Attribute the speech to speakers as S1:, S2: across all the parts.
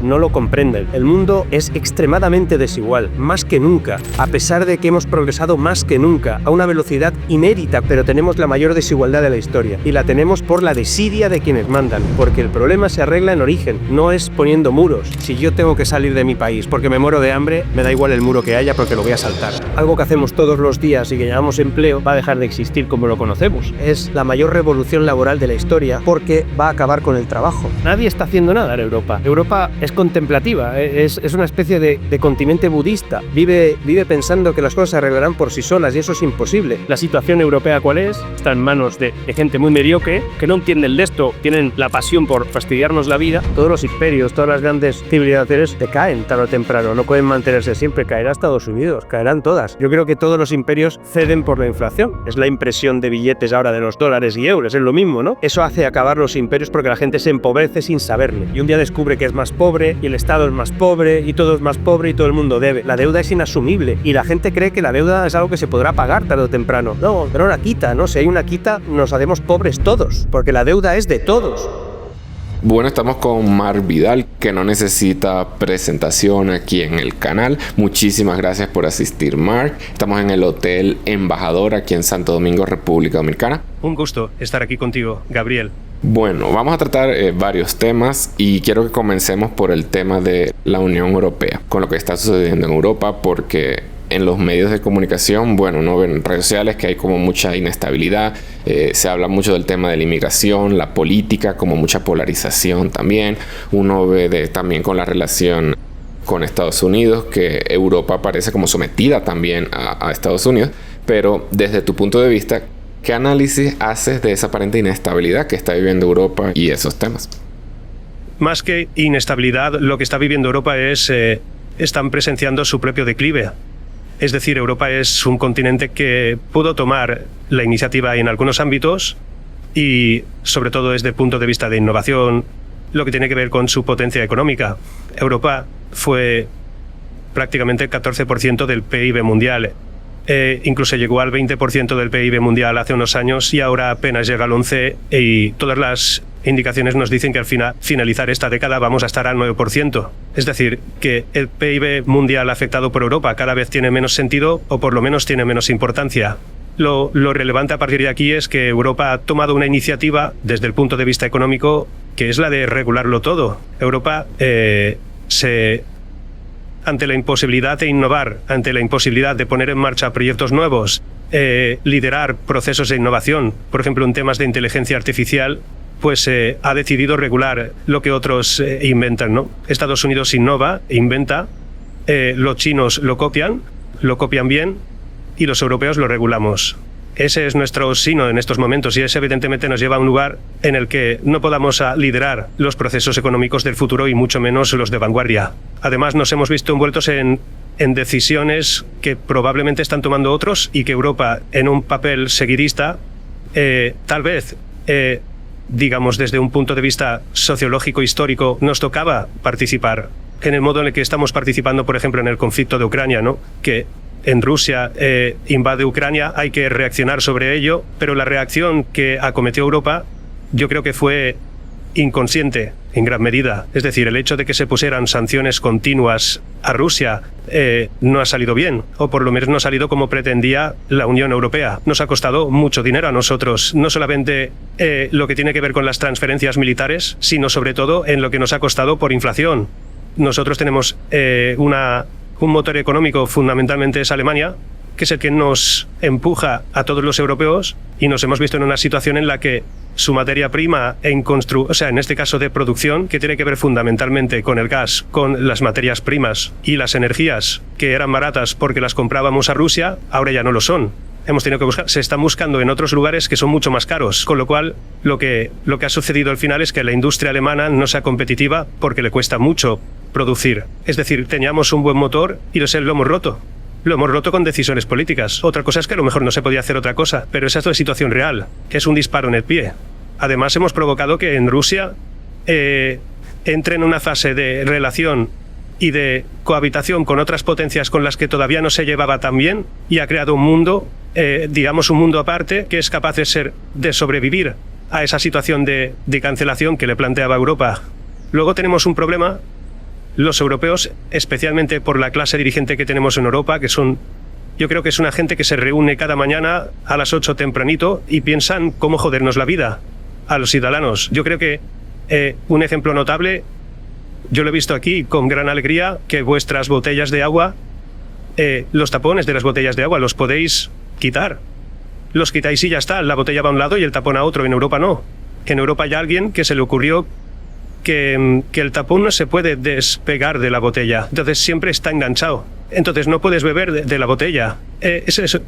S1: No lo comprenden. El mundo es extremadamente desigual, más que nunca, a pesar de que hemos progresado más que nunca, a una velocidad inédita, pero tenemos la mayor desigualdad de la historia. Y la tenemos por la desidia de quienes mandan, porque el problema se arregla en origen, no es poniendo muros. Si yo tengo que salir de mi país porque me muero de hambre, me da igual el muro que haya porque lo voy a saltar. Algo que hacemos todos los días y que llamamos empleo va a dejar de existir como lo conocemos. Es la mayor revolución laboral de la historia porque va a acabar con el trabajo. Nadie está haciendo nada en Europa. Europa es contemplativa, es una especie de continente budista. Vive pensando que las cosas se arreglarán por sí solas y eso es imposible. La situación europea, ¿cuál es? Está en manos de gente muy mediocre que no entienden de esto, tienen la pasión por fastidiarnos la vida. Todos los imperios, todas las grandes civilizaciones decaen tarde o temprano, no pueden mantenerse siempre. Caerá Estados Unidos, caerán todas. Yo creo que todos los imperios ceden por la inflación. Es la impresión de billetes ahora de los dólares y euros, es lo mismo, ¿no? Eso hace acabar los imperios porque la gente se empobrece sin saberlo. Y un día descubre que es más pobre y el Estado es más pobre y todo es más pobre y todo el mundo debe. La deuda es inasumible y la gente cree que la deuda es algo que se podrá pagar tarde o temprano. No, pero una quita, ¿no? Si hay una quita, nos hacemos pobres todos, porque la deuda es de todos.
S2: Bueno, estamos con Marc Vidal, que no necesita presentación aquí en el canal. Muchísimas gracias por asistir, Marc. Estamos en el Hotel Embajador aquí en Santo Domingo, República Dominicana.
S1: Un gusto estar aquí contigo, Gabriel.
S2: Bueno, vamos a tratar varios temas y quiero que comencemos por el tema de la Unión Europea, con lo que está sucediendo en Europa, porque en los medios de comunicación, bueno, uno ve en redes sociales que hay como mucha inestabilidad, se habla mucho del tema de la inmigración, la política, como mucha polarización también. Uno ve también con la relación con Estados Unidos, que Europa parece como sometida también a Estados Unidos, pero desde tu punto de vista, ¿qué análisis haces de esa aparente inestabilidad que está viviendo Europa y esos temas?
S1: Más que inestabilidad, lo que está viviendo Europa es están presenciando su propio declive. Es decir, Europa es un continente que pudo tomar la iniciativa en algunos ámbitos y, sobre todo desde el punto de vista de innovación, lo que tiene que ver con su potencia económica. Europa fue prácticamente el 14% del PIB mundial. Incluso llegó al 20% del PIB mundial hace unos años y ahora apenas llega al 11% y todas las indicaciones nos dicen que al finalizar esta década vamos a estar al 9%. Es decir, que el PIB mundial afectado por Europa cada vez tiene menos sentido o por lo menos tiene menos importancia. Lo relevante a partir de aquí es que Europa ha tomado una iniciativa desde el punto de vista económico que es la de regularlo todo. Europa ante la imposibilidad de innovar, ante la imposibilidad de poner en marcha proyectos nuevos, liderar procesos de innovación, por ejemplo en temas de inteligencia artificial, pues ha decidido regular lo que otros inventan, ¿no? Estados Unidos innova, inventa, los chinos lo copian bien y los europeos lo regulamos. Ese es nuestro sino en estos momentos y ese evidentemente nos lleva a un lugar en el que no podamos liderar los procesos económicos del futuro y mucho menos los de vanguardia. Además nos hemos visto envueltos en decisiones que probablemente están tomando otros y que Europa en un papel seguidista tal vez digamos desde un punto de vista sociológico histórico nos tocaba participar en el modo en el que estamos participando por ejemplo en el conflicto de Ucrania, ¿no? Que en Rusia invade Ucrania, hay que reaccionar sobre ello, pero la reacción que acometió Europa yo creo que fue inconsciente en gran medida. Es decir, el hecho de que se pusieran sanciones continuas a Rusia no ha salido bien, o por lo menos no ha salido como pretendía la Unión Europea. Nos ha costado mucho dinero a nosotros, no solamente lo que tiene que ver con las transferencias militares, sino sobre todo en lo que nos ha costado por inflación. Nosotros tenemos un motor económico fundamentalmente es Alemania, que es el que nos empuja a todos los europeos y nos hemos visto en una situación en la que su materia prima en este caso de producción, que tiene que ver fundamentalmente con el gas, con las materias primas y las energías que eran baratas porque las comprábamos a Rusia, ahora ya no lo son. Hemos tenido que buscar, se están buscando en otros lugares que son mucho más caros, con lo cual lo que ha sucedido al final es que la industria alemana no sea competitiva porque le cuesta mucho producir. Es decir, teníamos un buen motor y lo hemos roto. Lo hemos roto con decisiones políticas. Otra cosa es que a lo mejor no se podía hacer otra cosa, pero esa es la situación real. Es un disparo en el pie. Además, hemos provocado que en Rusia entre en una fase de relación y de cohabitación con otras potencias con las que todavía no se llevaba tan bien y ha creado un mundo, digamos un mundo aparte, que es capaz de sobrevivir a esa situación de cancelación que le planteaba Europa. Luego tenemos un problema los europeos, especialmente por la clase dirigente que tenemos en Europa, que son, yo creo que es una gente que se reúne cada mañana a las 8 tempranito y piensan cómo jodernos la vida a los ciudadanos. Yo creo que un ejemplo notable, yo lo he visto aquí con gran alegría, que vuestras botellas de agua, los tapones de las botellas de agua los podéis quitar. Los quitáis y ya está, la botella va a un lado y el tapón a otro. En Europa no. En Europa hay alguien que se le ocurrió que el tapón no se puede despegar de la botella, entonces siempre está enganchado. Entonces no puedes beber de la botella.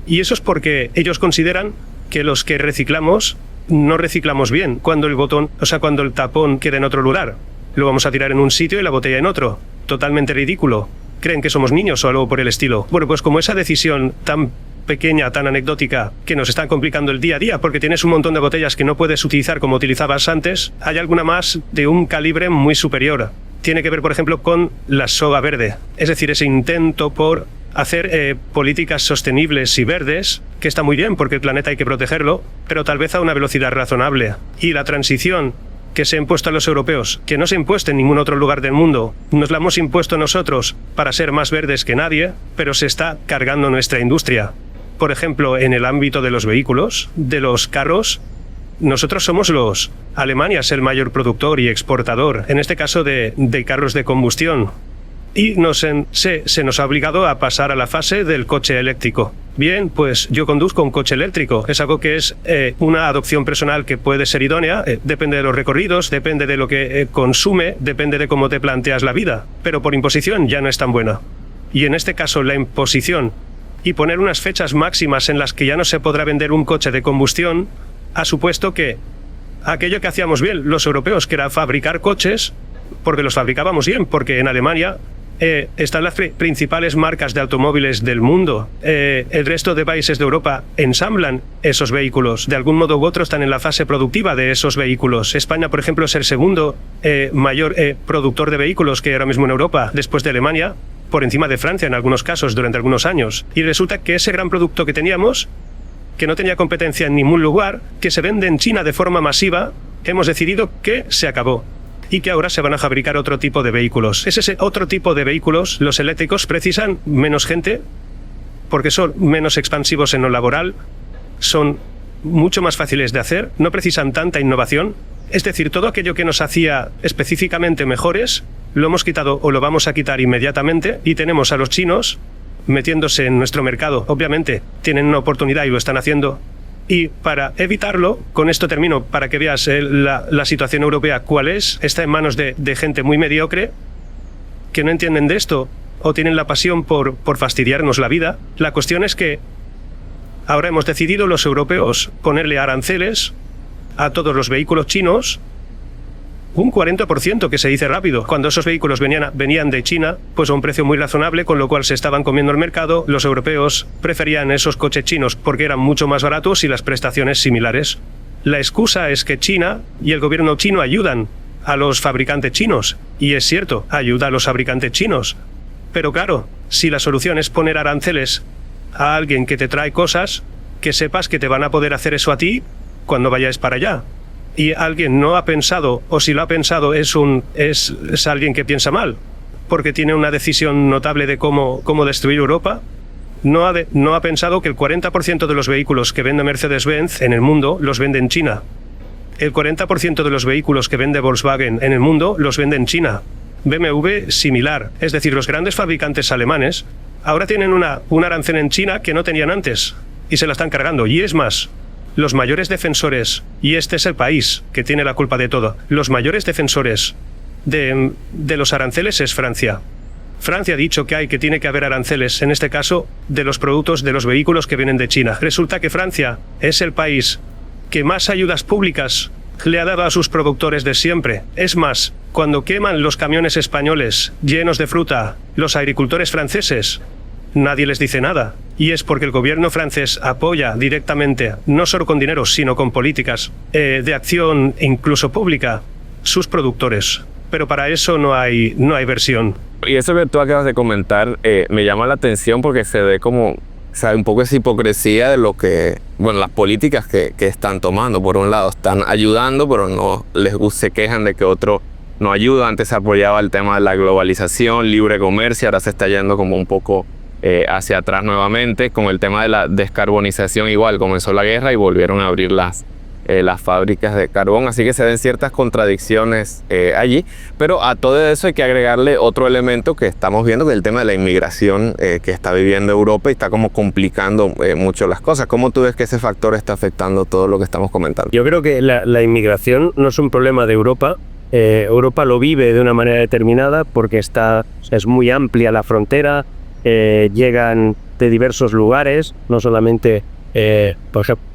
S1: Y eso es porque ellos consideran que los que reciclamos no reciclamos bien. Cuando el tapón queda en otro lugar, lo vamos a tirar en un sitio y la botella en otro. Totalmente ridículo. Creen que somos niños o algo por el estilo. Bueno, pues como esa decisión tan pequeña, tan anecdótica, que nos están complicando el día a día, porque tienes un montón de botellas que no puedes utilizar como utilizabas antes, hay alguna más de un calibre muy superior. Tiene que ver, por ejemplo, con la soga verde. Es decir, ese intento por hacer políticas sostenibles y verdes, que está muy bien porque el planeta hay que protegerlo, pero tal vez a una velocidad razonable. Y la transición que se ha impuesto a los europeos, que no se ha impuesto en ningún otro lugar del mundo, nos la hemos impuesto nosotros para ser más verdes que nadie, pero se está cargando nuestra industria. Por ejemplo, en el ámbito de los vehículos, de los carros, nosotros somos Alemania es el mayor productor y exportador, en este caso de carros de combustión. Y se nos ha obligado a pasar a la fase del coche eléctrico. Bien, pues yo conduzco un coche eléctrico. Es algo que es una adopción personal que puede ser idónea, depende de los recorridos, depende de lo que consume, depende de cómo te planteas la vida. Pero por imposición ya no es tan buena. Y en este caso la imposición y poner unas fechas máximas en las que ya no se podrá vender un coche de combustión ha supuesto que aquello que hacíamos bien los europeos, que era fabricar coches, porque los fabricábamos bien, porque en Alemania están las principales marcas de automóviles del mundo. El resto de países de Europa ensamblan esos vehículos. De algún modo u otro están en la fase productiva de esos vehículos. España, por ejemplo, es el segundo mayor productor de vehículos que ahora mismo en Europa, después de Alemania, por encima de Francia en algunos casos, durante algunos años. Y resulta que ese gran producto que teníamos, que no tenía competencia en ningún lugar, que se vende en China de forma masiva, hemos decidido que se acabó. Y que ahora se van a fabricar otro tipo de vehículos. Ese otro tipo de vehículos, los eléctricos, precisan menos gente, porque son menos expansivos en lo laboral, son mucho más fáciles de hacer, no precisan tanta innovación. Es decir, todo aquello que nos hacía específicamente mejores, lo hemos quitado o lo vamos a quitar inmediatamente, y tenemos a los chinos metiéndose en nuestro mercado. Obviamente, tienen una oportunidad y lo están haciendo. Y para evitarlo, con esto termino, para que veas la situación europea cuál es, está en manos de gente muy mediocre, que no entienden de esto, o tienen la pasión por fastidiarnos la vida. La cuestión es que ahora hemos decidido los europeos ponerle aranceles a todos los vehículos chinos, un 40%, que se dice rápido. Cuando esos vehículos venían de China, pues a un precio muy razonable, con lo cual se estaban comiendo el mercado. Los europeos preferían esos coches chinos porque eran mucho más baratos y las prestaciones similares. La excusa es que China y el gobierno chino ayudan a los fabricantes chinos. Y es cierto, ayuda a los fabricantes chinos. Pero claro, si la solución es poner aranceles a alguien que te trae cosas, que sepas que te van a poder hacer eso a ti cuando vayas para allá. Y alguien no ha pensado, o si lo ha pensado es alguien que piensa mal, porque tiene una decisión notable de cómo destruir Europa. No ha pensado que el 40% de los vehículos que vende Mercedes-Benz en el mundo los vende en China. El 40% de los vehículos que vende Volkswagen en el mundo los vende en China. BMW similar. Es decir, los grandes fabricantes alemanes ahora tienen un arancel en China que no tenían antes y se la están cargando. Y es más, los mayores defensores, y este es el país que tiene la culpa de todo, los mayores defensores de los aranceles es Francia. Francia ha dicho que tiene que haber aranceles, en este caso, de los productos de los vehículos que vienen de China. Resulta que Francia es el país que más ayudas públicas le ha dado a sus productores de siempre. Es más, cuando queman los camiones españoles llenos de fruta, los agricultores franceses, nadie les dice nada. Y es porque el gobierno francés apoya directamente, no solo con dinero, sino con políticas de acción, incluso pública, sus productores. Pero para eso no hay versión.
S2: Y eso que tú acabas de comentar me llama la atención porque se ve como, ¿sabe? Un poco esa hipocresía de lo que, bueno, las políticas que están tomando. Por un lado están ayudando, pero no se quejan de que otro no ayuda. Antes se apoyaba el tema de la globalización, libre comercio, ahora se está yendo como un poco hacia atrás nuevamente. Con el tema de la descarbonización igual, comenzó la guerra y volvieron a abrir las fábricas de carbón, así que se ven ciertas contradicciones allí, pero a todo eso hay que agregarle otro elemento que estamos viendo, que es el tema de la inmigración que está viviendo Europa y está como complicando mucho las cosas. ¿Cómo tú ves que ese factor está afectando todo lo que estamos comentando?
S1: Yo creo que la inmigración no es un problema de Europa. Europa lo vive de una manera determinada porque es muy amplia la frontera, llegan de diversos lugares, no solamente, por ejemplo,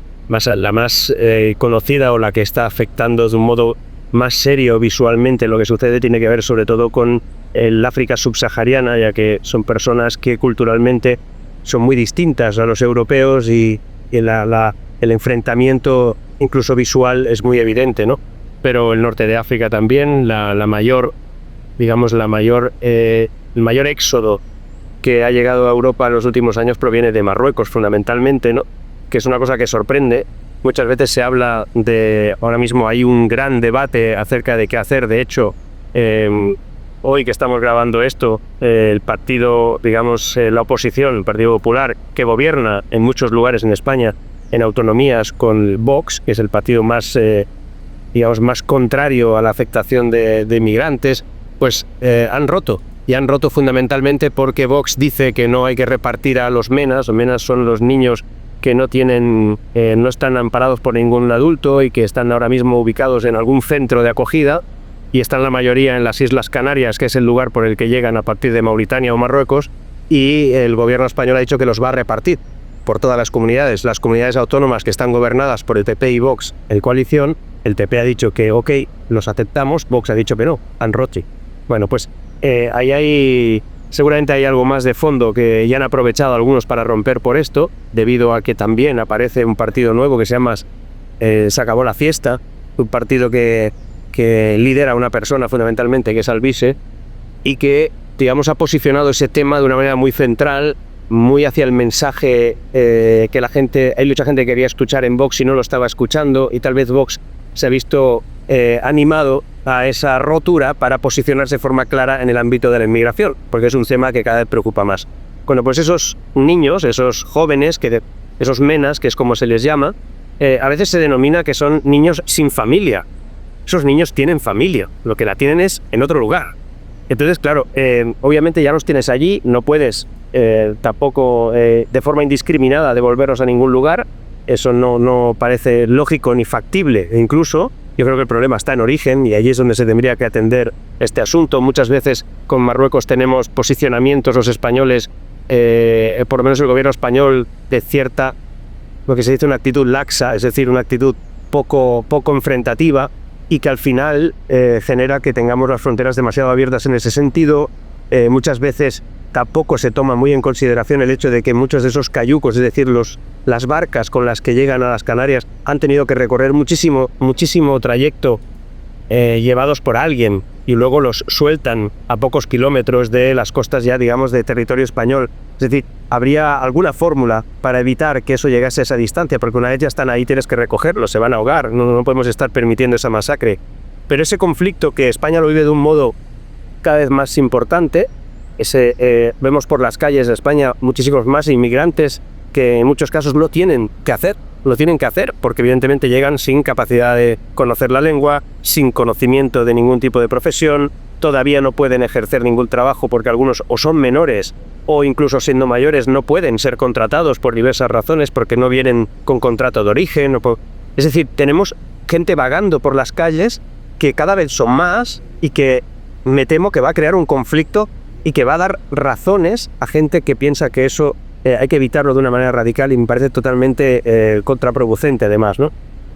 S1: la más conocida o la que está afectando de un modo más serio visualmente lo que sucede tiene que ver sobre todo con el África subsahariana, ya que son personas que culturalmente son muy distintas a los europeos y el enfrentamiento incluso visual es muy evidente, ¿no? Pero el norte de África también, el mayor éxodo que ha llegado a Europa en los últimos años proviene de Marruecos fundamentalmente, ¿no? Que es una cosa que sorprende. Muchas veces se habla ahora mismo hay un gran debate acerca de qué hacer. De hecho, hoy que estamos grabando esto, el partido, la oposición, el Partido Popular, que gobierna en muchos lugares en España, en autonomías con Vox, que es el partido más contrario a la afectación de inmigrantes, pues han roto. Y han roto fundamentalmente porque Vox dice que no hay que repartir a los menas. Los menas son los niños que no están amparados por ningún adulto y que están ahora mismo ubicados en algún centro de acogida, y están la mayoría en las Islas Canarias, que es el lugar por el que llegan a partir de Mauritania o Marruecos, y el gobierno español ha dicho que los va a repartir por todas las comunidades autónomas que están gobernadas por el PP y Vox en coalición. El PP ha dicho que ok, los aceptamos, Vox ha dicho que no, han roto. Bueno, pues seguramente hay algo más de fondo que ya han aprovechado algunos para romper por esto, debido a que también aparece un partido nuevo que se llama Se acabó la fiesta, un partido que lidera una persona fundamentalmente que es Alvise, y que, ha posicionado ese tema de una manera muy central, muy hacia el mensaje que hay mucha gente que quería escuchar en Vox y no lo estaba escuchando, y tal vez Vox se ha visto animado a esa rotura para posicionarse de forma clara en el ámbito de la inmigración, porque es un tema que cada vez preocupa más. Bueno, pues esos niños, esos jóvenes, esos menas, que es como se les llama, a veces se denomina que son niños sin familia. Esos niños tienen familia, lo que la tienen es en otro lugar. Entonces, claro, obviamente ya los tienes allí, no puedes tampoco de forma indiscriminada devolverlos a ningún lugar. Eso no parece lógico ni factible. E incluso yo creo que el problema está en origen, y allí es donde se tendría que atender este asunto. Muchas veces con Marruecos tenemos posicionamientos los españoles, por lo menos el gobierno español, de cierta, lo que se dice una actitud laxa, es decir, una actitud poco enfrentativa, y que al final genera que tengamos las fronteras demasiado abiertas en ese sentido. Muchas veces tampoco se toma muy en consideración el hecho de que muchos de esos cayucos, es decir, las barcas con las que llegan a las Canarias, han tenido que recorrer muchísimo trayecto llevados por alguien, y luego los sueltan a pocos kilómetros de las costas ya, de territorio español. Es decir, habría alguna fórmula para evitar que eso llegase a esa distancia, porque una vez ya están ahí tienes que recogerlos, se van a ahogar, no podemos estar permitiendo esa masacre. Pero ese conflicto, que España lo vive de un modo cada vez más importante, vemos por las calles de España muchísimos más inmigrantes que en muchos casos lo tienen que hacer porque evidentemente llegan sin capacidad de conocer la lengua, sin conocimiento de ningún tipo de profesión, todavía no pueden ejercer ningún trabajo porque algunos o son menores o incluso siendo mayores no pueden ser contratados por diversas razones porque no vienen con contrato de origen. Es decir, tenemos gente vagando por las calles que cada vez son más y que me temo que va a crear un conflicto y que va a dar razones a gente que piensa que eso hay que evitarlo de una manera radical, y me parece totalmente contraproducente además, ¿no?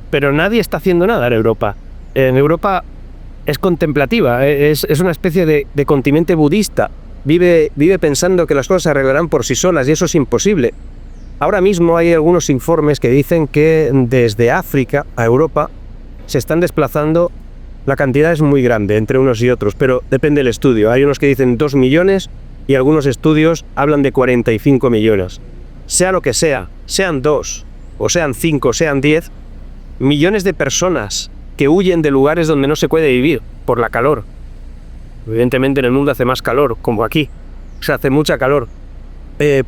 S1: Pero nadie está haciendo nada en Europa. En Europa es contemplativa, es una especie de continente budista. Vive pensando que las cosas se arreglarán por sí solas, y eso es imposible. Ahora mismo hay algunos informes que dicen que desde África a Europa se están desplazando. La cantidad es muy grande entre unos y otros, pero depende del estudio. Hay unos que dicen 2 millones y algunos estudios hablan de 45 millones. Sea lo que sea, sean 2, o sean 5, o sean 10, millones de personas que huyen de lugares donde no se puede vivir por la calor,
S3: Evidentemente en el mundo hace más calor, como aquí. O sea, hace mucha calor.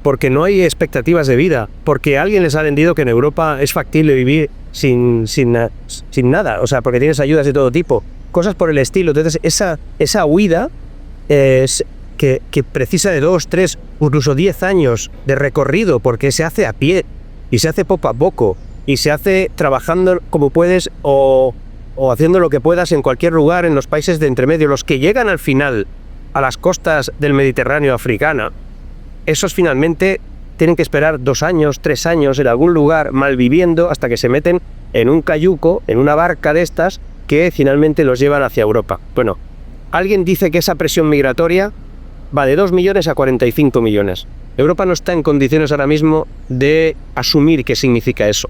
S3: Porque no hay expectativas de vida. Porque alguien les ha vendido que en Europa es factible vivir sin nada. O sea, porque tienes ayudas de todo tipo. Cosas por el estilo. Entonces, esa huida es que precisa de 2, 3, incluso 10 años de recorrido, porque se hace a pie y se hace poco a poco y se hace trabajando como puedes o haciendo lo que puedas en cualquier lugar en los países de entremedio. Los que llegan al final a las costas del Mediterráneo africana, esos finalmente tienen que esperar 2 años, 3 años en algún lugar malviviendo hasta que se meten en un cayuco, en una barca de estas que finalmente los llevan hacia Europa. Bueno, alguien dice que esa presión migratoria va de 2 millones a 45 millones. Europa no está en condiciones ahora mismo de asumir qué significa eso.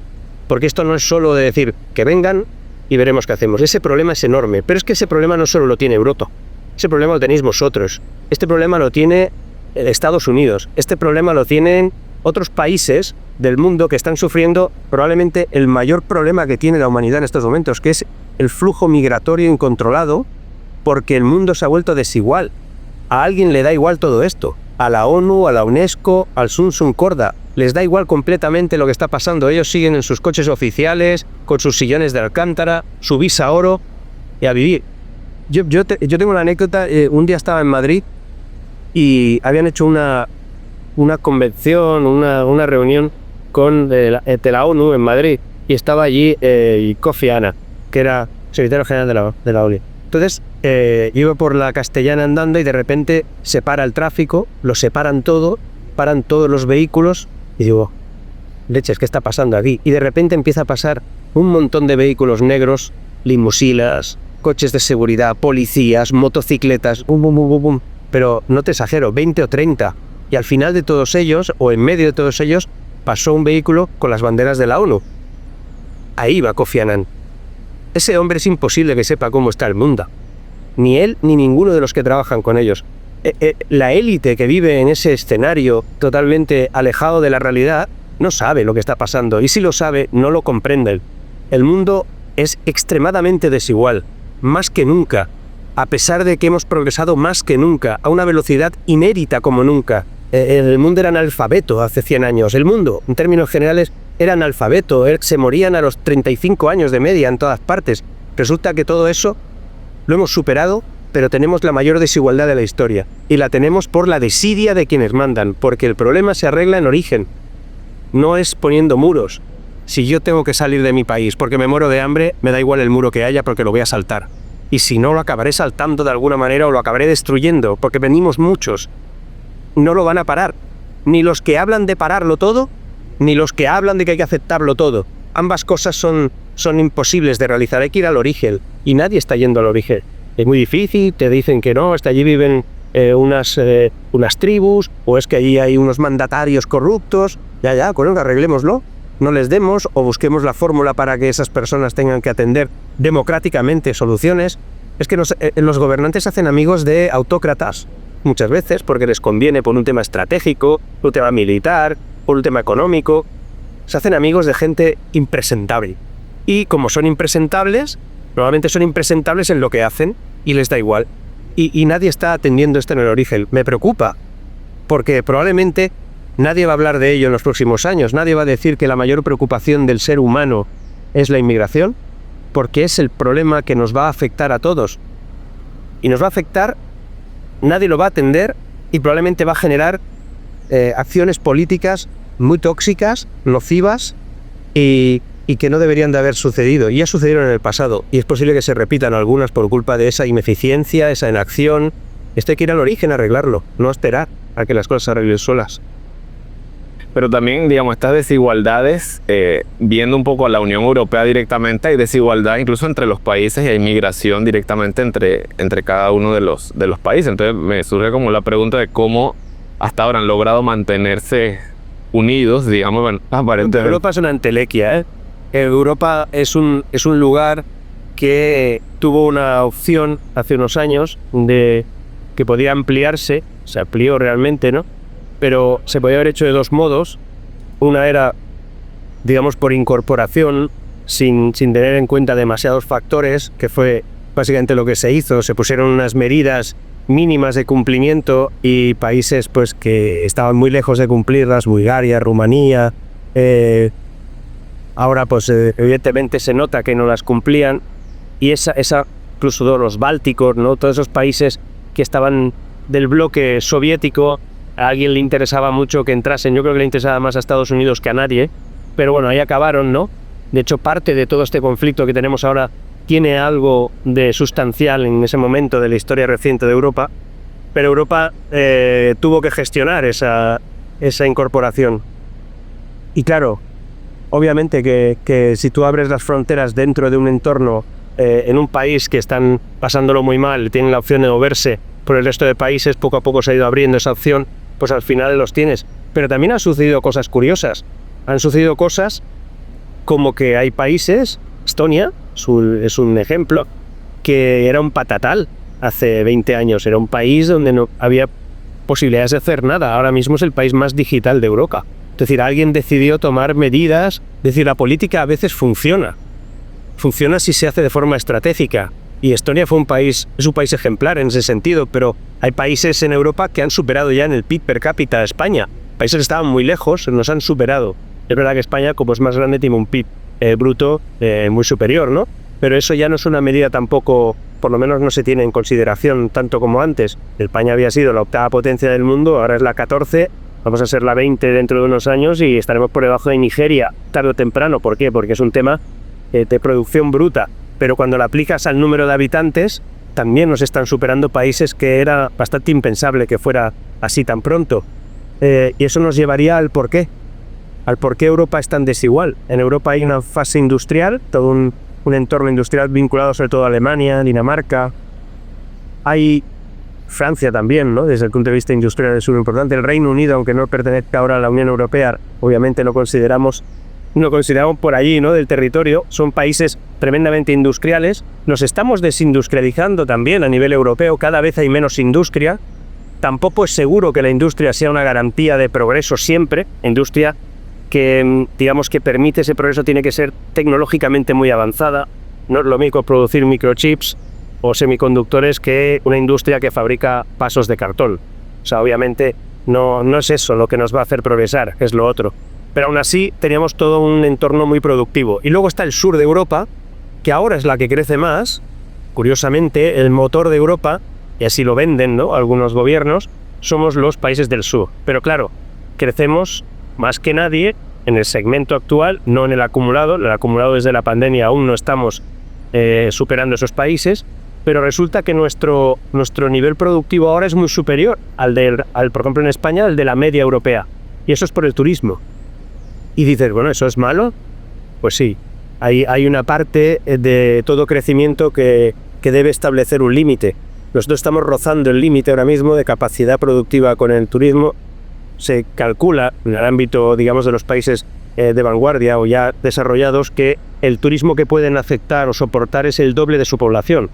S3: Porque esto no es solo de decir que vengan y veremos qué hacemos. Ese problema es enorme. Pero es que ese problema no solo lo tiene Europa. Ese problema lo tenéis vosotros. Este problema lo tiene Estados Unidos. Este problema lo tienen otros países del mundo que están sufriendo probablemente el mayor problema que tiene la humanidad en estos momentos, que es el flujo migratorio incontrolado, porque el mundo se ha vuelto desigual. A alguien le da igual todo esto. A la ONU, a la UNESCO, al Sun Corda. Les da igual completamente lo que está pasando. Ellos siguen en sus coches oficiales, con sus sillones de Alcántara, su visa oro, y a vivir. Yo tengo una anécdota. Un día estaba en Madrid y habían hecho una convención, una reunión de la ONU en Madrid, y estaba allí Kofi Annan, que era secretario general de la ONU. Entonces, iba por la Castellana andando y de repente se para el tráfico, lo separan todo, paran todos los vehículos y digo, leches, ¿qué está pasando aquí? Y de repente empieza a pasar un montón de vehículos negros, limusinas, coches de seguridad, policías, motocicletas, bum, bum, bum, bum, bum. Pero no te exagero, 20 o 30. Y al final de todos ellos, o en medio de todos ellos, pasó un vehículo con las banderas de la ONU. Ahí va Kofi Annan. Ese hombre es imposible que sepa cómo está el mundo. Ni él, ni ninguno de los que trabajan con ellos. La élite que vive en ese escenario totalmente alejado de la realidad no sabe lo que está pasando. Y si lo sabe, no lo comprende. El mundo es extremadamente desigual, más que nunca. A pesar de que hemos progresado más que nunca, a una velocidad inédita como nunca. El mundo era analfabeto hace 100 años. El mundo, en términos generales, era analfabeto. Se morían a los 35 años de media en todas partes. Resulta que todo eso lo hemos superado, pero tenemos la mayor desigualdad de la historia. Y la tenemos por la desidia de quienes mandan, porque el problema se arregla en origen. No es poniendo muros. Si yo tengo que salir de mi país porque me muero de hambre, me da igual el muro que haya porque lo voy a saltar. Y si no, lo acabaré saltando de alguna manera o lo acabaré destruyendo, porque venimos muchos. No lo van a parar. Ni los que hablan de pararlo todo, ni los que hablan de que hay que aceptarlo todo. Ambas cosas son imposibles de realizar. Hay que ir al origen. Y nadie está yendo al origen. Es muy difícil, te dicen que no, hasta allí viven unas tribus, o es que allí hay unos mandatarios corruptos. Ya, con eso arreglémoslo. No les demos o busquemos la fórmula para que esas personas tengan que atender democráticamente soluciones. Es que los gobernantes hacen amigos de autócratas muchas veces porque les conviene por un tema estratégico, por un tema militar, por un tema económico. Se hacen amigos de gente impresentable. Y como son impresentables, normalmente son impresentables en lo que hacen y les da igual. Y nadie está atendiendo esto en el origen. Me preocupa, porque probablemente nadie va a hablar de ello en los próximos años. Nadie va a decir que la mayor preocupación del ser humano es la inmigración, porque es el problema que nos va a afectar a todos. Y nos va a afectar, nadie lo va a atender y probablemente va a generar acciones políticas muy tóxicas, nocivas y que no deberían de haber sucedido. Y ya sucedieron en el pasado. Y es posible que se repitan algunas por culpa de esa ineficiencia, esa inacción. Esto hay que ir al origen a arreglarlo, no esperar a que las cosas se arreglen solas.
S2: Pero también, digamos, estas desigualdades, viendo un poco a la Unión Europea directamente, hay desigualdad incluso entre los países y hay migración directamente entre cada uno de los países. Entonces me surge como la pregunta de cómo hasta ahora han logrado mantenerse unidos, digamos, bueno, aparentemente.
S3: Europa es una entelequia, ¿eh? Europa es un lugar que tuvo una opción hace unos años de que podía ampliarse, se amplió realmente, ¿no? Pero se podía haber hecho de dos modos. Una era, digamos, por incorporación, sin tener en cuenta demasiados factores, que fue básicamente lo que se hizo. Se pusieron unas medidas mínimas de cumplimiento y países pues que estaban muy lejos de cumplirlas, Bulgaria, Rumanía. Ahora pues evidentemente se nota que no las cumplían, y esa incluso todos los bálticos, ¿no? Todos esos países que estaban del bloque soviético, a alguien le interesaba mucho que entrasen. Yo creo que le interesaba más a Estados Unidos que a nadie, pero bueno, ahí acabaron, ¿no? De hecho, parte de todo este conflicto que tenemos ahora tiene algo de sustancial en ese momento de la historia reciente de Europa, pero Europa tuvo que gestionar esa incorporación. Y claro, obviamente que si tú abres las fronteras dentro de un entorno, en un país que están pasándolo muy mal, tienen la opción de moverse por el resto de países, poco a poco se ha ido abriendo esa opción, pues al final los tienes. Pero también han sucedido cosas curiosas. Han sucedido cosas como que hay países, Estonia es un ejemplo, que era un patatal hace 20 años. Era un país donde no había posibilidades de hacer nada. Ahora mismo es el país más digital de Europa. Es decir, alguien decidió tomar medidas. Es decir, la política a veces funciona. Funciona si se hace de forma estratégica. Y Estonia es un país ejemplar en ese sentido, pero hay países en Europa que han superado ya en el PIB per cápita a España. Países que estaban muy lejos nos han superado. Es verdad que España, como es más grande, tiene un PIB bruto muy superior, ¿no? Pero eso ya no es una medida tampoco, por lo menos no se tiene en consideración tanto como antes. España había sido la 8ª potencia del mundo, ahora es la 14, vamos a ser la 20 dentro de unos años y estaremos por debajo de Nigeria, tarde o temprano. ¿Por qué? Porque es un tema de producción bruta. Pero cuando la aplicas al número de habitantes, también nos están superando países que era bastante impensable que fuera así tan pronto. Y eso nos llevaría al porqué. Al por qué Europa es tan desigual. En Europa hay una fase industrial, todo un entorno industrial vinculado sobre todo a Alemania, Dinamarca. Hay Francia también, ¿no? Desde el punto de vista industrial es muy importante. El Reino Unido, aunque no pertenezca ahora a la Unión Europea, obviamente lo consideramos por allí, ¿no? Del territorio. Son países tremendamente industriales. Nos estamos desindustrializando también a nivel europeo. Cada vez hay menos industria. Tampoco es seguro que la industria sea una garantía de progreso siempre. Industria que, digamos, que permite ese progreso tiene que ser tecnológicamente muy avanzada. No es lo mismo producir microchips o semiconductores que una industria que fabrica vasos de cartón. O sea, obviamente no es eso lo que nos va a hacer progresar, es lo otro. Pero aún así teníamos todo un entorno muy productivo. Y luego está el sur de Europa, que ahora es la que crece más. Curiosamente, el motor de Europa, y así lo venden, ¿no?, algunos gobiernos, somos los países del sur. Pero claro, crecemos más que nadie en el segmento actual, no en el acumulado. El acumulado desde la pandemia aún no estamos superando esos países, pero resulta que nuestro nivel productivo ahora es muy superior al, por ejemplo, en España, al de la media europea. Y eso es por el turismo. Y dices, bueno, ¿eso es malo? Pues sí, hay una parte de todo crecimiento que debe establecer un límite. Nosotros estamos rozando el límite ahora mismo de capacidad productiva con el turismo. Se calcula en el ámbito, digamos, de los países de vanguardia o ya desarrollados que el turismo que pueden aceptar o soportar es el doble de su población.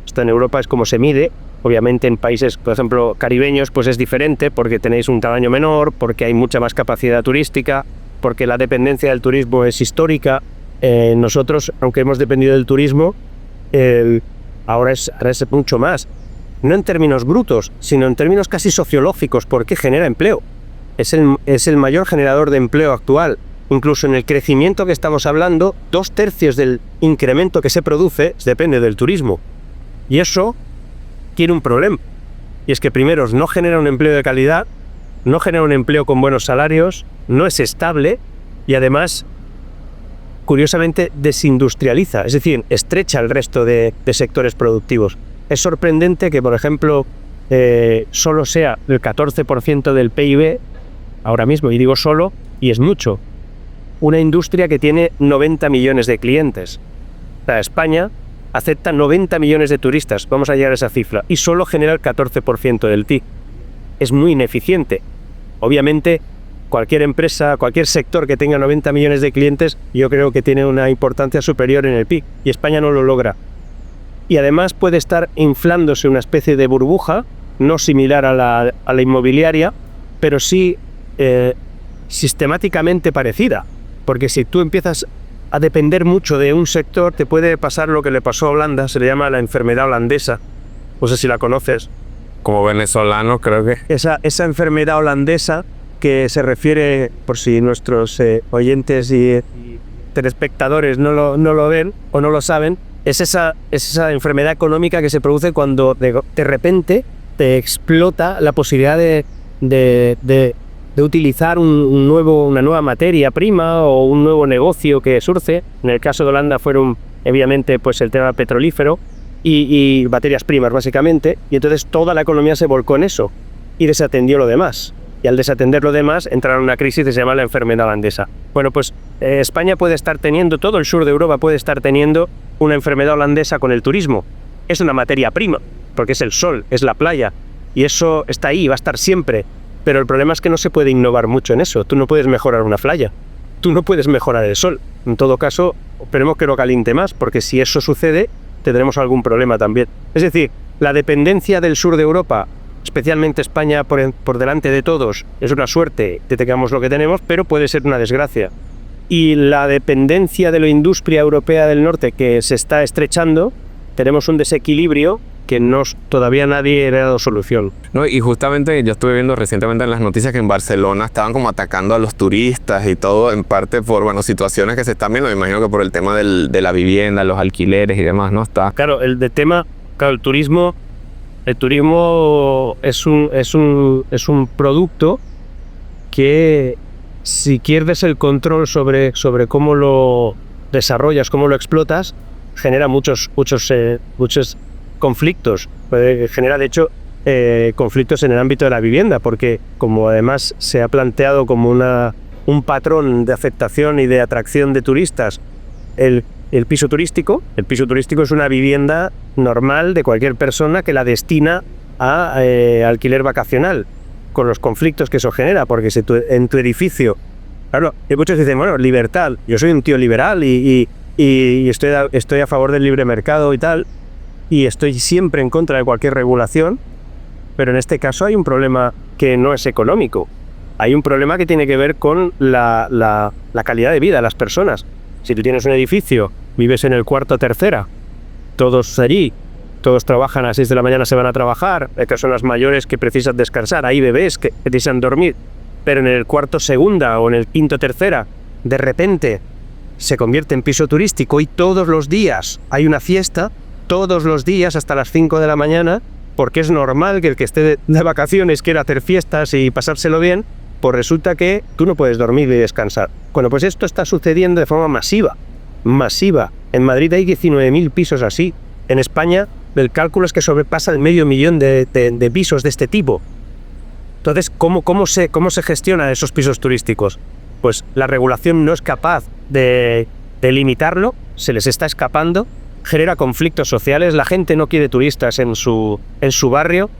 S3: Esto en Europa es como se mide. Obviamente en países, por ejemplo, caribeños, pues es diferente porque tenéis un tamaño menor, porque hay mucha más capacidad turística, porque la dependencia del turismo es histórica. Nosotros, aunque hemos dependido del turismo, ahora es mucho más. No en términos brutos, sino en términos casi sociológicos, porque genera empleo. Es el mayor generador de empleo actual. Incluso en el crecimiento que estamos hablando, 2/3 del incremento que se produce depende del turismo. Y eso tiene un problema. Y es que primero no genera un empleo de calidad, no genera un empleo con buenos salarios, no es estable y además, curiosamente, desindustrializa, es decir, estrecha el resto de sectores productivos. Es sorprendente que, por ejemplo, solo sea el 14% del PIB ahora mismo, y digo solo, y es mucho, una industria que tiene 90 millones de clientes. O sea, España acepta 90 millones de turistas, vamos a llegar a esa cifra, y solo genera el 14% del PIB. Es muy ineficiente. Obviamente, cualquier empresa, cualquier sector que tenga 90 millones de clientes, yo creo que tiene una importancia superior en el PIB, y España no lo logra. Y además puede estar inflándose una especie de burbuja, no similar a la inmobiliaria, pero sí sistemáticamente parecida. Porque si tú empiezas a depender mucho de un sector, te puede pasar lo que le pasó a Holanda, se le llama la enfermedad holandesa, No sé si la conoces.
S2: Como venezolano, creo que...
S3: Esa enfermedad holandesa que se refiere, por si nuestros oyentes y telespectadores no lo ven o no lo saben, es esa enfermedad económica que se produce cuando de repente te explota la posibilidad de utilizar una nueva materia prima o un nuevo negocio que surge. En el caso de Holanda fueron, evidentemente, pues el tema petrolífero y materias primas, básicamente, y entonces toda la economía se volcó en eso y desatendió lo demás. Y al desatender lo demás, entraron en una crisis que se llama la enfermedad holandesa. Bueno, pues España puede estar teniendo, todo el sur de Europa puede estar teniendo una enfermedad holandesa con el turismo. Es una materia prima, porque es el sol, es la playa, y eso está ahí, va a estar siempre. Pero el problema es que no se puede innovar mucho en eso. Tú no puedes mejorar una playa, tú no puedes mejorar el sol. En todo caso, esperemos que lo caliente más, porque si eso sucede, tendremos algún problema también. Es decir, la dependencia del sur de Europa, especialmente España por delante de todos, es una suerte que tengamos lo que tenemos, pero puede ser una desgracia. Y la dependencia de la industria europea del norte que se está estrechando, tenemos un desequilibrio que todavía nadie le ha dado solución.
S2: No, y justamente yo estuve viendo recientemente en las noticias que en Barcelona estaban como atacando a los turistas y todo, en parte por situaciones que se están viendo. Me imagino que por el tema de la vivienda, los alquileres y demás, ¿no?
S3: Claro, el turismo es un producto que, si pierdes el control sobre cómo lo desarrollas, cómo lo explotas, genera muchos conflictos. Genera, de hecho, conflictos en el ámbito de la vivienda, porque como además se ha planteado como un patrón de aceptación y de atracción de turistas, el piso turístico. El piso turístico es una vivienda normal de cualquier persona que la destina a alquiler vacacional, con los conflictos que eso genera, porque si en tu edificio... Claro, y muchos dicen, bueno, libertad. Yo soy un tío liberal y estoy a favor del libre mercado y tal, y estoy siempre en contra de cualquier regulación, pero en este caso hay un problema que no es económico. Hay un problema que tiene que ver con la calidad de vida de las personas. Si tú tienes un edificio, vives en el cuarto tercera, todos allí, todos trabajan a las 6 de la mañana, se van a trabajar, hay personas mayores que precisan descansar, hay bebés que precisan dormir, pero en el cuarto segunda o en el quinto tercera, de repente se convierte en piso turístico y todos los días hay una fiesta, todos los días hasta las 5 de la mañana, porque es normal que el que esté de vacaciones quiera hacer fiestas y pasárselo bien, pues resulta que tú no puedes dormir y descansar. Bueno, pues esto está sucediendo de forma masiva. En Madrid hay 19.000 pisos así. En España el cálculo es que sobrepasa el 500.000 de pisos de este tipo. Entonces, ¿cómo se gestiona esos pisos turísticos? Pues la regulación no es capaz de limitarlo, se les está escapando, genera conflictos sociales, la gente no quiere turistas en su barrio.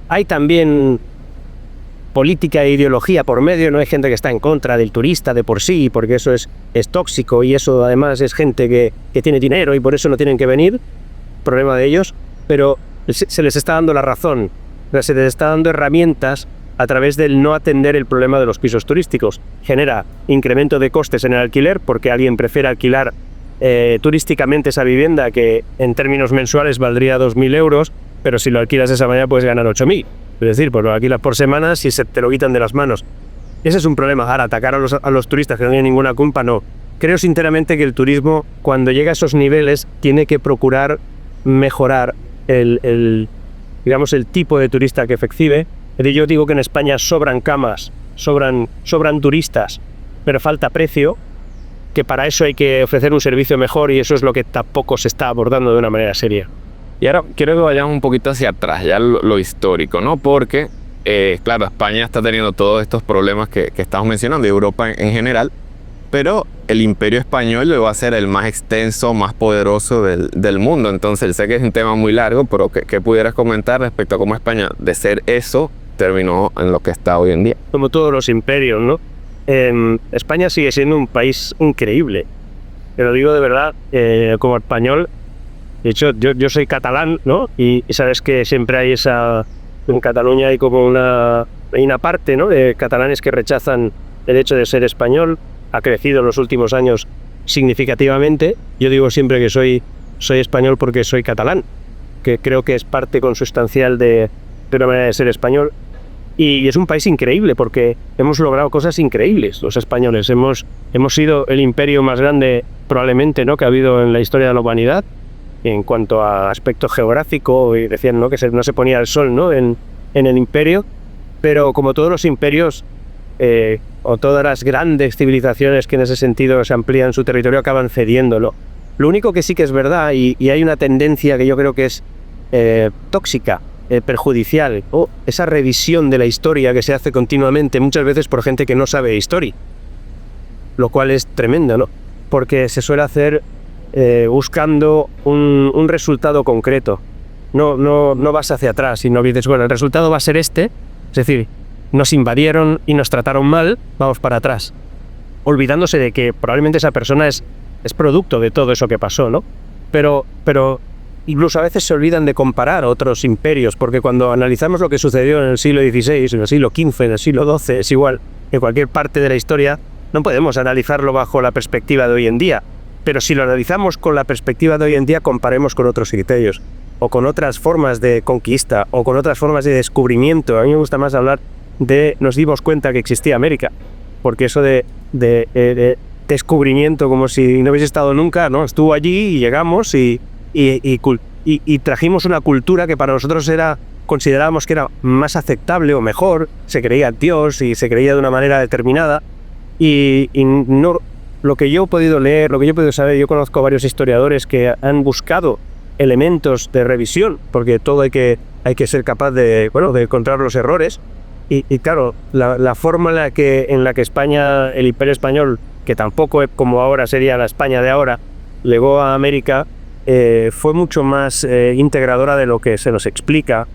S3: Hay también política e ideología por medio, no hay gente que está en contra del turista de por sí, porque eso es tóxico y eso además es gente que tiene dinero y por eso no tienen que venir, problema de ellos, pero se les está dando la razón, se les está dando herramientas a través del no atender el problema de los pisos turísticos. Genera incremento de costes en el alquiler porque alguien prefiere alquilar turísticamente esa vivienda que en términos mensuales valdría 2.000 euros, pero si lo alquilas de esa manera puedes ganar 8.000. Es decir, pues lo alquilas por semanas y se te lo quitan de las manos. Ese es un problema. Ahora, atacar a los turistas que no tienen ninguna culpa, no. Creo sinceramente que el turismo, cuando llega a esos niveles, tiene que procurar mejorar el tipo de turista que percibe. Yo digo que en España sobran camas, sobran turistas, pero falta precio, que para eso hay que ofrecer un servicio mejor y eso es lo que tampoco se está abordando de una manera seria.
S2: Y ahora quiero que vayamos un poquito hacia atrás, ya lo histórico, ¿no? Porque, claro, España está teniendo todos estos problemas que estamos mencionando, y Europa en general, pero el Imperio Español llegó a ser el más extenso, más poderoso del mundo. Entonces, sé que es un tema muy largo, pero ¿qué pudieras comentar respecto a cómo España, de ser eso, terminó en lo que está hoy en día?
S3: Como todos los imperios, ¿no? España sigue siendo un país increíble. Te lo digo de verdad, como español. De hecho, yo soy catalán, ¿no? Y sabes que siempre hay en Cataluña hay como una parte, ¿no?, de catalanes que rechazan el hecho de ser español. Ha crecido en los últimos años significativamente. Yo digo siempre que soy español porque soy catalán. que creo que es parte consustancial de una manera de ser español. Y es un país increíble porque hemos logrado cosas increíbles los españoles. Hemos sido el imperio más grande probablemente, ¿no?, que ha habido en la historia de la humanidad en cuanto a aspecto geográfico, y decían, ¿no?, que no se ponía el sol, ¿no?, en el imperio, pero como todos los imperios o todas las grandes civilizaciones que en ese sentido se amplían su territorio acaban cediéndolo. Lo único que sí que es verdad, y hay una tendencia que yo creo que es tóxica, perjudicial, o esa revisión de la historia que se hace continuamente, muchas veces por gente que no sabe historia, lo cual es tremendo, ¿no? Porque se suele hacer buscando un resultado concreto. No vas hacia atrás y no dices, bueno, el resultado va a ser este, es decir, nos invadieron y nos trataron mal, vamos para atrás, olvidándose de que probablemente esa persona es producto de todo eso que pasó, ¿no? Pero incluso a veces se olvidan de comparar otros imperios, porque cuando analizamos lo que sucedió en el siglo XVI, en el siglo XV, en el siglo XII, es igual, en cualquier parte de la historia, no podemos analizarlo bajo la perspectiva de hoy en día. Pero si lo analizamos con la perspectiva de hoy en día, comparemos con otros criterios, o con otras formas de conquista, o con otras formas de descubrimiento. A mí me gusta más hablar de nos dimos cuenta que existía América, porque eso de descubrimiento, como si no hubiese estado nunca, ¿no? Estuvo allí y llegamos y trajimos una cultura que para nosotros considerábamos que era más aceptable o mejor, se creía Dios y se creía de una manera determinada, y no, lo que yo he podido leer, lo que yo he podido saber, yo conozco a varios historiadores que han buscado elementos de revisión, porque todo hay que ser capaz de encontrar los errores, y claro, la forma en la que España, el Imperio Español, que tampoco es como ahora sería la España de ahora, llegó a América, fue mucho más integradora de lo que se nos explica.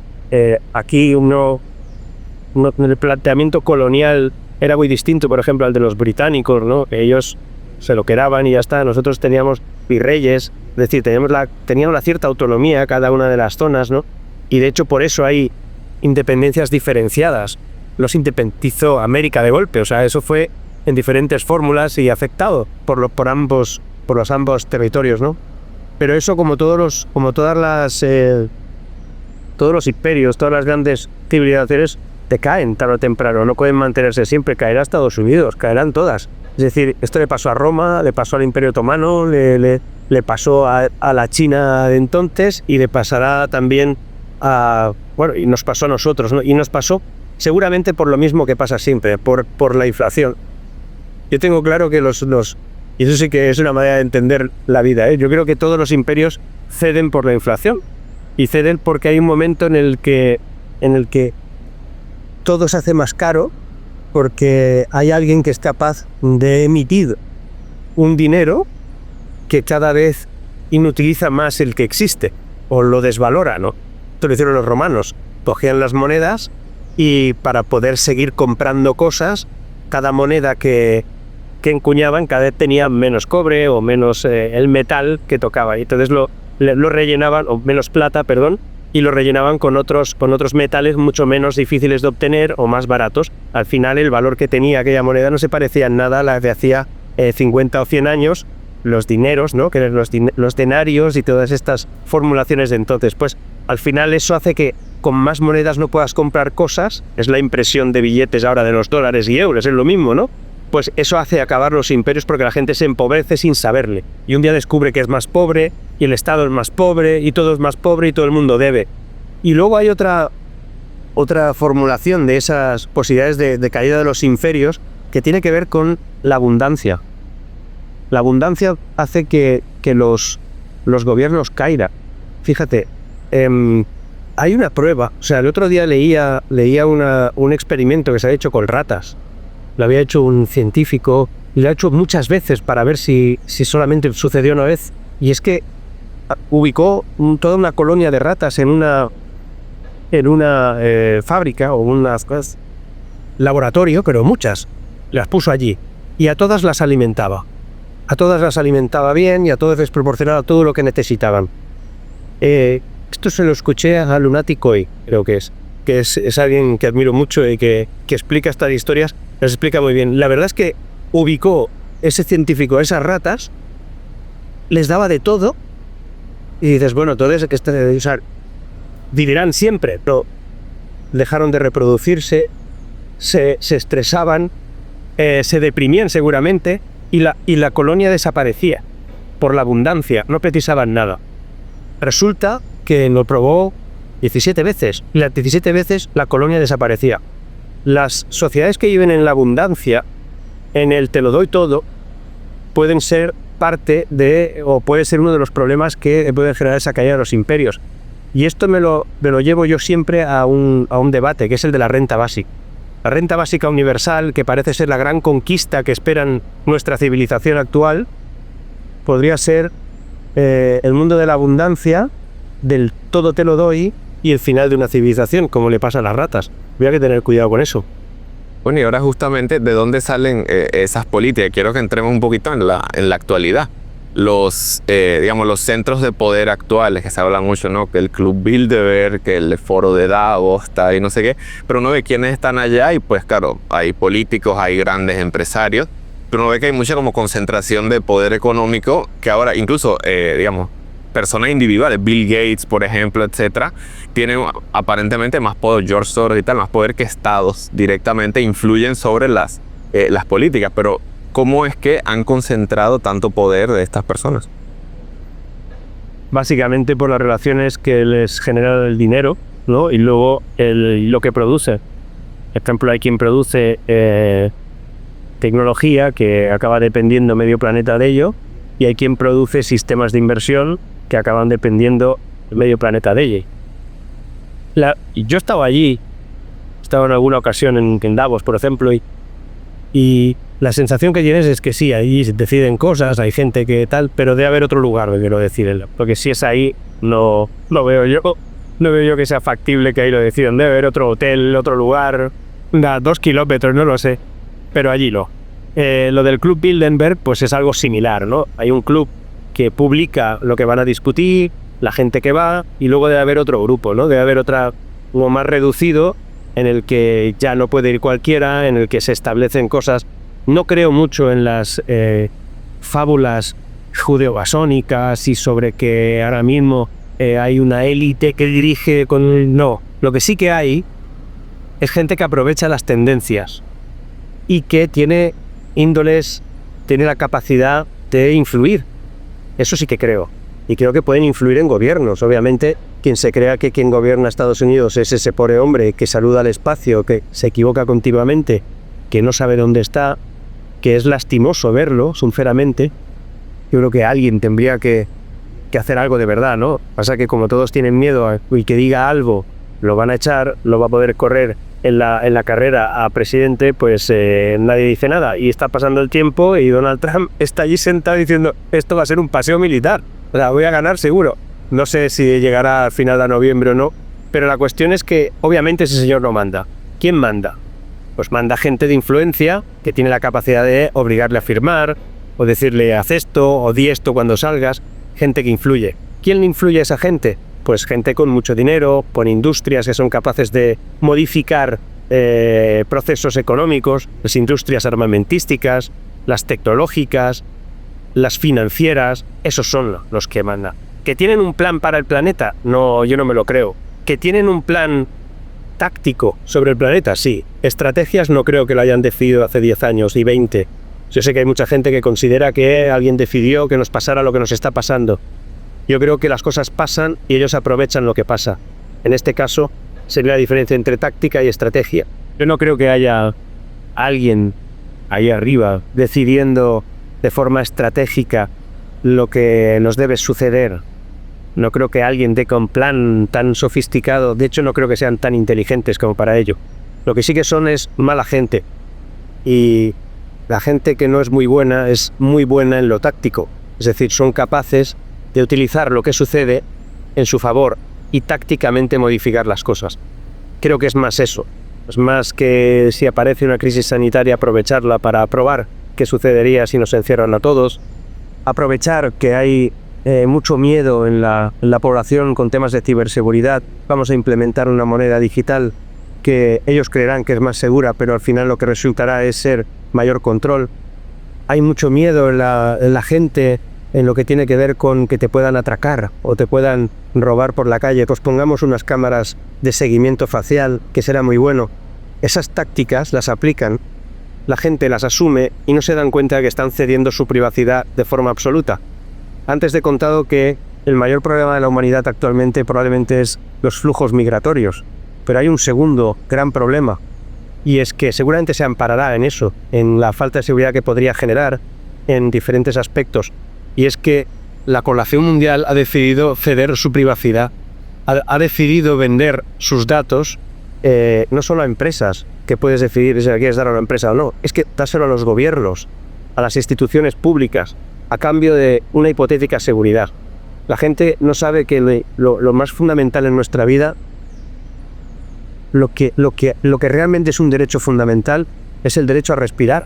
S3: Aquí el planteamiento colonial era muy distinto, por ejemplo, al de los británicos, ¿no? Que ellos se lo quedaban y ya está. Nosotros teníamos virreyes, es decir, teníamos una cierta autonomía cada una de las zonas, ¿no? Y de hecho por eso hay independencias diferenciadas. Los independizó América de golpe, o sea, eso fue en diferentes fórmulas y afectado por los ambos territorios, ¿no? Pero eso, como todos los imperios, todas las grandes civilizaciones, decaen tarde o temprano, no pueden mantenerse siempre, caerá Estados Unidos, caerán todas. Es decir, esto le pasó a Roma, le pasó al Imperio Otomano, le pasó a la China de entonces, y le pasará también y nos pasó a nosotros, ¿no? Y nos pasó seguramente por lo mismo que pasa siempre, por la inflación. Yo tengo claro que y eso sí que es una manera de entender la vida, ¿eh? Yo creo que todos los imperios ceden por la inflación, y ceden porque hay un momento en el que todo se hace más caro, porque hay alguien que es capaz de emitir un dinero que cada vez inutiliza más el que existe, o lo desvalora, ¿no? Esto lo hicieron los romanos, cogían las monedas y para poder seguir comprando cosas, cada moneda que encuñaban cada vez tenía menos cobre o menos el metal que tocaba, y entonces lo rellenaban, o menos plata, perdón, y lo rellenaban con otros metales mucho menos difíciles de obtener o más baratos. Al final el valor que tenía aquella moneda no se parecía en nada a la de hacía 50 o 100 años, los dineros, ¿no?, que eran los denarios y todas estas formulaciones de entonces. Pues al final eso hace que con más monedas no puedas comprar cosas, es la impresión de billetes ahora de los dólares y euros, es lo mismo, ¿no? Pues eso hace acabar los imperios, porque la gente se empobrece sin saberle. Y un día descubre que es más pobre, y el Estado es más pobre, y todo es más pobre, y todo el mundo debe. Y luego hay otra formulación de esas posibilidades de caída de los imperios, que tiene que ver con la abundancia. La abundancia hace que los gobiernos caigan. Fíjate, hay una prueba. O sea, el otro día leía un experimento que se ha hecho con ratas. Lo había hecho un científico y lo ha hecho muchas veces para ver si solamente sucedió una vez. Y es que ubicó toda una colonia de ratas en una fábrica o un laboratorio, pero muchas. Las puso allí y a todas las alimentaba. A todas las alimentaba bien y a todas les proporcionaba todo lo que necesitaban. Esto se lo escuché a Lunatic Hoy, creo que es alguien que admiro mucho y que explica estas historias, las explica muy bien. La verdad es que ubicó ese científico a esas ratas, les daba de todo, y dices, bueno, entonces vivirán siempre, pero dejaron de reproducirse, se estresaban, se deprimían seguramente, y la colonia desaparecía por la abundancia, no precisaban nada. Resulta que lo probó 17 veces, y las 17 veces la colonia desaparecía. Las sociedades que viven en la abundancia, en el te lo doy todo, pueden ser parte de, o puede ser uno de los problemas que pueden generar esa caída de los imperios. Y esto me lo llevo yo siempre a un debate, que es el de la renta básica. La renta básica universal, que parece ser la gran conquista que esperan nuestra civilización actual, podría ser el mundo de la abundancia, del todo te lo doy, y el final de una civilización, como le pasa a las ratas. Voy a que tener cuidado con eso.
S2: Bueno, y ahora justamente, ¿de dónde salen esas políticas? Quiero que entremos un poquito en la actualidad. Los centros de poder actuales, que se habla mucho, ¿no? Que el Club Bilderberg, que el Foro de Davos, está ahí, no sé qué. Pero uno ve quiénes están allá y pues claro, hay políticos, hay grandes empresarios. Pero uno ve que hay mucha como concentración de poder económico que ahora incluso, personas individuales, Bill Gates, por ejemplo, etcétera, tienen aparentemente más poder, George Soros y tal, más poder que estados directamente influyen sobre las políticas. Pero ¿cómo es que han concentrado tanto poder de estas personas?
S3: Básicamente por las relaciones que les genera el dinero, ¿no? Y luego lo que produce. Por ejemplo, hay quien produce tecnología que acaba dependiendo medio planeta de ello, y hay quien produce sistemas de inversión que acaban dependiendo medio planeta de ella. Yo estaba allí, estaba en alguna ocasión en Davos, por ejemplo, y la sensación que tienes es que sí, ahí se deciden cosas, hay gente que tal, pero debe haber otro lugar, me quiero decir, porque si es ahí, no veo yo que sea factible que ahí lo decidan. Debe haber otro hotel, otro lugar, a 2 kilómetros, no lo sé, pero allí no. Lo del Club Bilderberg pues es algo similar, ¿no? Hay un club que publica lo que van a discutir, la gente que va, y luego debe haber otro grupo, ¿no? Debe haber otra, como más reducido, en el que ya no puede ir cualquiera, en el que se establecen cosas. No creo mucho en las fábulas judeo-basónicas y sobre que ahora mismo hay una élite que dirige con... No, lo que sí que hay es gente que aprovecha las tendencias y que tiene índoles, tiene la capacidad de influir. Eso sí que creo. Y creo que pueden influir en gobiernos. Obviamente, quien se crea que quien gobierna Estados Unidos es ese pobre hombre que saluda al espacio, que se equivoca continuamente, que no sabe dónde está, que es lastimoso verlo, sinceramente. Yo creo que alguien tendría que hacer algo de verdad, ¿no? Pasa que como todos tienen miedo y que diga algo, lo van a echar, lo va a poder correr en la carrera a presidente, pues nadie dice nada. Y está pasando el tiempo y Donald Trump está allí sentado diciendo, esto va a ser un paseo militar. O sea, voy a ganar seguro. No sé si llegará al final de noviembre o no, pero la cuestión es que obviamente ese señor no manda. ¿Quién manda? Pues manda gente de influencia que tiene la capacidad de obligarle a firmar, o decirle haz esto, o di esto cuando salgas. Gente que influye. ¿Quién influye a esa gente? Pues gente con mucho dinero, con industrias que son capaces de modificar procesos económicos, las industrias armamentísticas, las tecnológicas, las financieras. Esos son los que mandan. ¿Que tienen un plan para el planeta? No, yo no me lo creo. ¿Que tienen un plan táctico sobre el planeta? Sí. Estrategias no creo que lo hayan decidido hace 10 años y 20. Yo sé que hay mucha gente que considera que alguien decidió que nos pasara lo que nos está pasando. Yo creo que las cosas pasan y ellos aprovechan lo que pasa. En este caso, sería la diferencia entre táctica y estrategia. Yo no creo que haya alguien ahí arriba decidiendo de forma estratégica lo que nos debe suceder. No creo que alguien tenga un plan tan sofisticado. De hecho, no creo que sean tan inteligentes como para ello. Lo que sí que son es mala gente. Y la gente que no es muy buena en lo táctico. Es decir, son capaces de utilizar lo que sucede en su favor y tácticamente modificar las cosas. Creo que es más eso. Es más que si aparece una crisis sanitaria, aprovecharla para probar qué sucedería si nos encierran a todos. Aprovechar que hay mucho miedo en la población con temas de ciberseguridad. Vamos a implementar una moneda digital que ellos creerán que es más segura, pero al final lo que resultará es ser mayor control. Hay mucho miedo en la gente en lo que tiene que ver con que te puedan atracar o te puedan robar por la calle, pues pongamos unas cámaras de seguimiento facial, que será muy bueno. Esas tácticas las aplican, la gente las asume y no se dan cuenta de que están cediendo su privacidad de forma absoluta. Antes he contado que el mayor problema de la humanidad actualmente probablemente es los flujos migratorios, pero hay un segundo gran problema, y es que seguramente se amparará en eso, en la falta de seguridad que podría generar en diferentes aspectos. Y es que la población mundial ha decidido ceder su privacidad, ha decidido vender sus datos, no solo a empresas, que puedes decidir si la quieres dar a una empresa o no, es que dárselo a los gobiernos, a las instituciones públicas, a cambio de una hipotética seguridad. La gente no sabe que lo más fundamental en nuestra vida, lo que realmente es un derecho fundamental, es el derecho a respirar.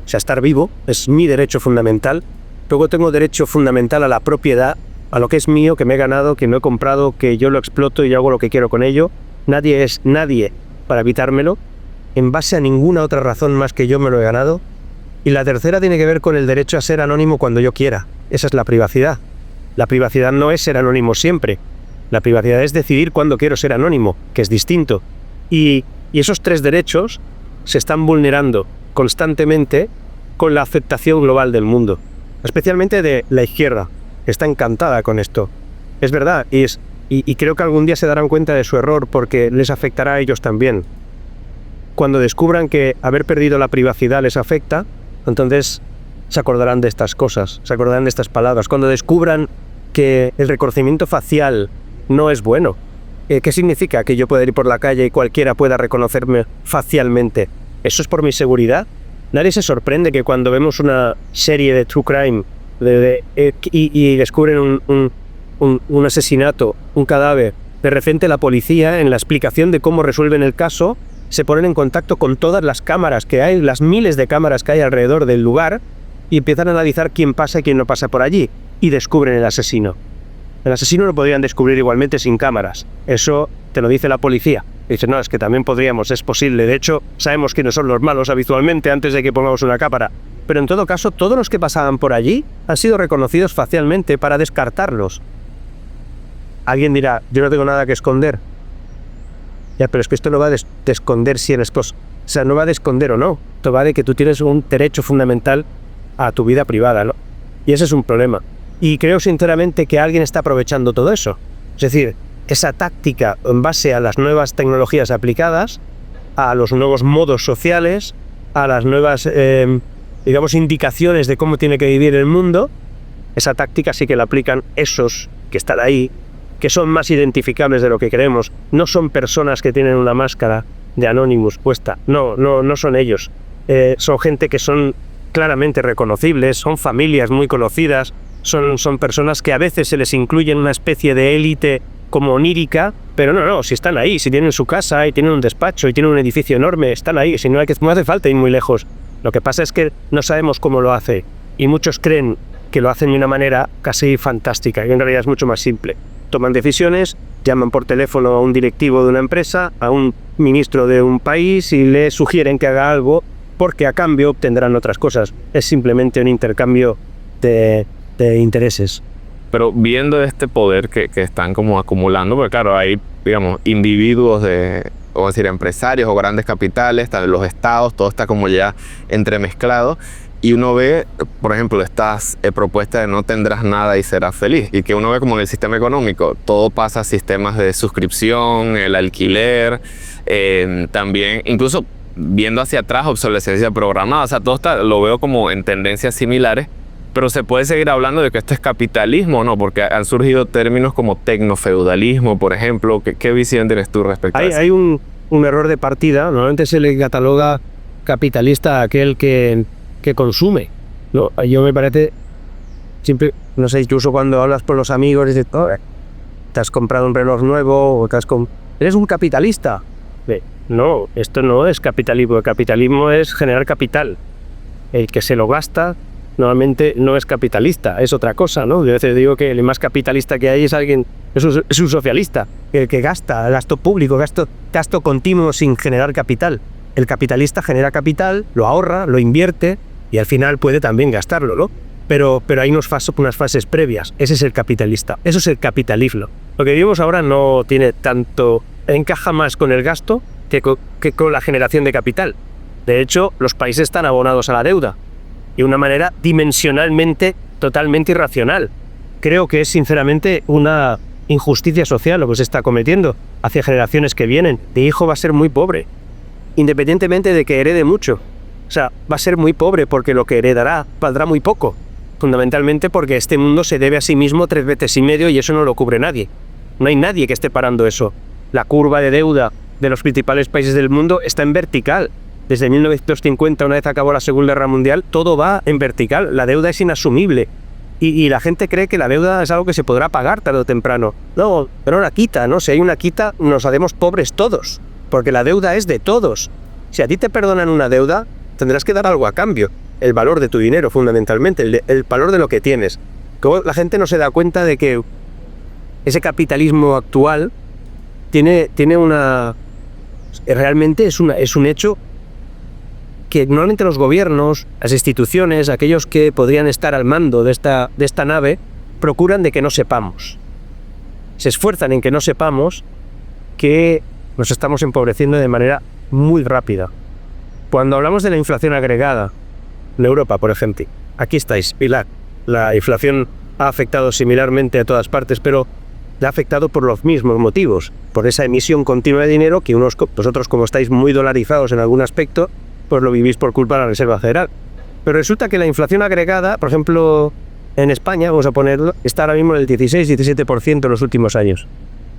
S3: O sea, estar vivo es mi derecho fundamental. Luego tengo derecho fundamental a la propiedad, a lo que es mío, que me he ganado, que no he comprado, que yo lo exploto y yo hago lo que quiero con ello. Nadie es nadie para evitármelo, en base a ninguna otra razón más que yo me lo he ganado. Y la tercera tiene que ver con el derecho a ser anónimo cuando yo quiera. Esa es la privacidad. La privacidad no es ser anónimo siempre. La privacidad es decidir cuándo quiero ser anónimo, que es distinto. Y esos tres derechos se están vulnerando constantemente con la aceptación global del mundo, especialmente de la izquierda, que está encantada con esto. Es verdad, y creo que algún día se darán cuenta de su error porque les afectará a ellos también. Cuando descubran que haber perdido la privacidad les afecta, entonces se acordarán de estas cosas, se acordarán de estas palabras. Cuando descubran que el reconocimiento facial no es bueno, ¿qué significa? Que yo pueda ir por la calle y cualquiera pueda reconocerme facialmente. ¿Eso es por mi seguridad? Nadie se sorprende que cuando vemos una serie de true crime y descubren un asesinato, un cadáver, de repente la policía, en la explicación de cómo resuelven el caso, se ponen en contacto con todas las cámaras que hay, las miles de cámaras que hay alrededor del lugar, y empiezan a analizar quién pasa y quién no pasa por allí, y descubren el asesino. El asesino lo podrían descubrir igualmente sin cámaras. Eso te lo dice la policía. Y dice, no, es que también podríamos, es posible. De hecho, sabemos quiénes son los malos habitualmente antes de que pongamos una cámara. Pero en todo caso, todos los que pasaban por allí han sido reconocidos facialmente para descartarlos. Alguien dirá, yo no tengo nada que esconder. Ya, pero es que esto no va de esconder si eres cosa. O sea, no va de esconder o no. Esto va de que tú tienes un derecho fundamental a tu vida privada, ¿no? Y ese es un problema. Y creo sinceramente que alguien está aprovechando todo eso. Es decir, esa táctica en base a las nuevas tecnologías aplicadas, a los nuevos modos sociales, a las nuevas, indicaciones de cómo tiene que vivir el mundo, esa táctica sí que la aplican esos que están ahí, que son más identificables de lo que creemos. No son personas que tienen una máscara de Anonymous puesta. No son ellos. Son gente que son claramente reconocibles, son familias muy conocidas, son personas que a veces se les incluye en una especie de élite como onírica, pero no, si están ahí, si tienen su casa y tienen un despacho y tienen un edificio enorme, están ahí, si no hace falta ir muy lejos. Lo que pasa es que no sabemos cómo lo hace y muchos creen que lo hacen de una manera casi fantástica, que en realidad es mucho más simple. Toman decisiones, llaman por teléfono a un directivo de una empresa, a un ministro de un país y le sugieren que haga algo porque a cambio obtendrán otras cosas. Es simplemente un intercambio de intereses.
S2: Pero viendo este poder que están como acumulando, porque claro, hay, digamos, individuos o decir, empresarios o grandes capitales, los estados, todo está como ya entremezclado. Y uno ve, por ejemplo, estas propuestas de no tendrás nada y serás feliz. Y que uno ve como en el sistema económico, todo pasa a sistemas de suscripción, el alquiler, también, incluso viendo hacia atrás, obsolescencia programada. O sea, todo lo veo como en tendencias similares. Pero se puede seguir hablando de que esto es capitalismo, ¿no? Porque han surgido términos como tecnofeudalismo, por ejemplo. ¿Qué visión tienes tú respecto a eso?
S3: Hay un error de partida. Normalmente se le cataloga capitalista a aquel que consume. No, yo me parece... Siempre, no sé, incluso cuando hablas con los amigos, dices, oh, te has comprado un reloj nuevo o eres un capitalista. No, esto no es capitalismo. El capitalismo es generar capital. El que se lo gasta normalmente no es capitalista, es otra cosa, ¿no? Yo a veces digo que el más capitalista que hay es un socialista, el que gasta, gasto público, gasto continuo sin generar capital. El capitalista genera capital, lo ahorra, lo invierte y al final puede también gastarlo, ¿no? pero hay unas fases previas. Ese es el capitalista. Eso es el capitalismo. Lo que vivimos ahora no tiene tanto... encaja más con el gasto que con la generación de capital. De hecho, los países están abonados a la deuda de una manera dimensionalmente totalmente irracional. Creo que es sinceramente una injusticia social lo que se está cometiendo hacia generaciones que vienen. Mi hijo va a ser muy pobre, independientemente de que herede mucho. O sea, va a ser muy pobre porque lo que heredará valdrá muy poco. Fundamentalmente porque este mundo se debe a sí mismo 3 veces y medio y eso no lo cubre nadie. No hay nadie que esté parando eso. La curva de deuda de los principales países del mundo está en vertical. Desde 1950, una vez acabó la Segunda Guerra Mundial, todo va en vertical. La deuda es inasumible. Y la gente cree que la deuda es algo que se podrá pagar tarde o temprano. No, pero una quita, ¿no? Si hay una quita, nos haremos pobres todos. Porque la deuda es de todos. Si a ti te perdonan una deuda, tendrás que dar algo a cambio. El valor de tu dinero, fundamentalmente. El valor de lo que tienes. Como la gente no se da cuenta de que ese capitalismo actual tiene una... realmente es un hecho que normalmente los gobiernos, las instituciones, aquellos que podrían estar al mando de esta nave, procuran de que no sepamos. Se esfuerzan en que no sepamos que nos estamos empobreciendo de manera muy rápida. Cuando hablamos de la inflación agregada, en Europa, por ejemplo, aquí estáis, Pilar, la inflación ha afectado similarmente a todas partes, pero le ha afectado por los mismos motivos, por esa emisión continua de dinero que vosotros, como estáis muy dolarizados en algún aspecto, pues lo vivís por culpa de la Reserva Federal. Pero resulta que la inflación agregada, por ejemplo, en España, vamos a ponerlo, está ahora mismo en el 16-17% en los últimos años.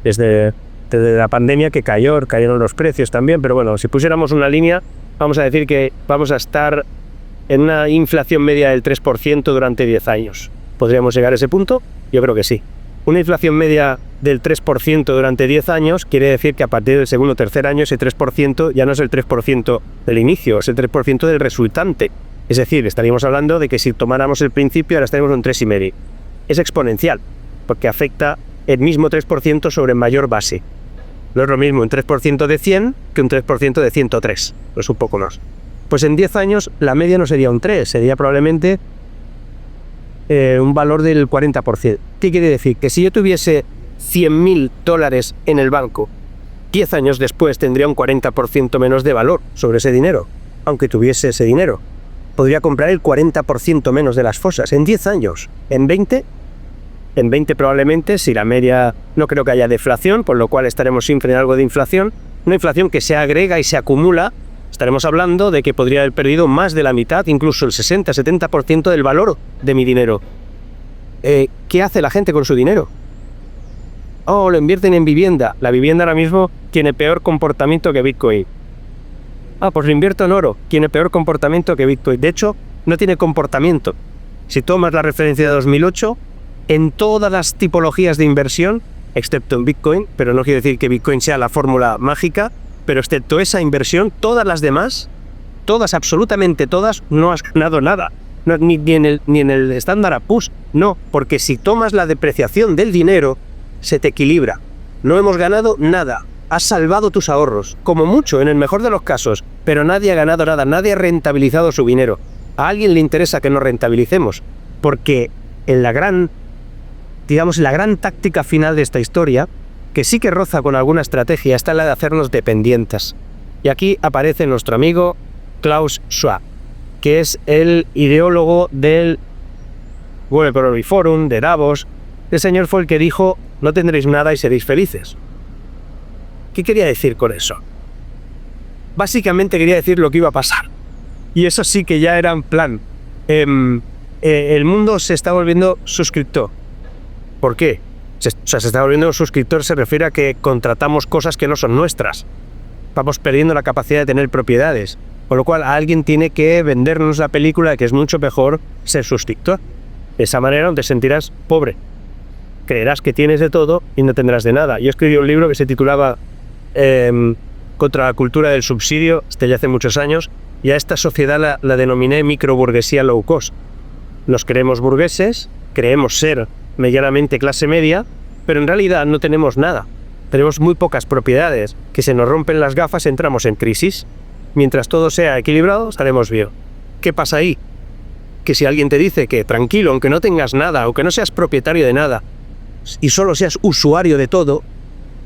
S3: Desde la pandemia que cayeron los precios también, pero bueno, si pusiéramos una línea, vamos a decir que vamos a estar en una inflación media del 3% durante 10 años. ¿Podríamos llegar a ese punto? Yo creo que sí. Una inflación media del 3% durante 10 años quiere decir que a partir del segundo o tercer año ese 3% ya no es el 3% del inicio, es el 3% del resultante. Es decir, estaríamos hablando de que si tomáramos el principio ahora estaríamos en un 3,5. Es exponencial, porque afecta el mismo 3% sobre mayor base. No es lo mismo un 3% de 100 que un 3% de 103, pues un poco más. Pues en 10 años la media no sería un 3, sería probablemente un valor del 40%. ¿Qué quiere decir? Que si yo tuviese $100.000 en el banco, 10 años después tendría un 40% menos de valor sobre ese dinero, aunque tuviese ese dinero. Podría comprar el 40% menos de las fosas en 10 años. En 20 probablemente, si la media, no creo que haya deflación, por lo cual estaremos siempre en algo de inflación, una inflación que se agrega y se acumula, estaremos hablando de que podría haber perdido más de la mitad, incluso el 60-70% del valor de mi dinero. ¿Qué hace la gente con su dinero? Oh, lo invierten en vivienda. La vivienda ahora mismo tiene peor comportamiento que Bitcoin. Ah, pues lo invierto en oro. Tiene peor comportamiento que Bitcoin. De hecho, no tiene comportamiento. Si tomas la referencia de 2008, en todas las tipologías de inversión, excepto en Bitcoin, pero no quiere decir que Bitcoin sea la fórmula mágica, pero excepto esa inversión, todas las demás, todas, absolutamente todas, no has ganado nada. No, ni en el Standard & Poor's, no, porque si tomas la depreciación del dinero, se te equilibra. No hemos ganado nada. Has salvado tus ahorros, como mucho, en el mejor de los casos, pero nadie ha ganado nada, nadie ha rentabilizado su dinero. A alguien le interesa que nos rentabilicemos, porque en la gran táctica final de esta historia, que sí que roza con alguna estrategia, está la de hacernos dependientes. Y aquí aparece nuestro amigo Klaus Schwab, que es el ideólogo del World Economic Forum, de Davos. El señor fue el que dijo: no tendréis nada y seréis felices. ¿Qué quería decir con eso? Básicamente quería decir lo que iba a pasar. Y eso sí que ya era en plan. El mundo se está volviendo suscriptor. ¿Por qué? Se está volviendo suscriptor, se refiere a que contratamos cosas que no son nuestras. Vamos perdiendo la capacidad de tener propiedades. Con lo cual alguien tiene que vendernos la película de que es mucho mejor ser suscriptor. De esa manera no te sentirás pobre. Creerás que tienes de todo y no tendrás de nada. Yo escribí un libro que se titulaba Contra la cultura del subsidio, ya hace muchos años, y a esta sociedad la denominé microburguesía low cost. Nos creemos burgueses, creemos ser medianamente clase media, pero en realidad no tenemos nada. Tenemos muy pocas propiedades, que se nos rompen las gafas, entramos en crisis. Mientras todo sea equilibrado, estaremos bien. ¿Qué pasa ahí? que si alguien te dice que tranquilo, aunque no tengas nada, aunque no seas propietario de nada, y solo seas usuario de todo,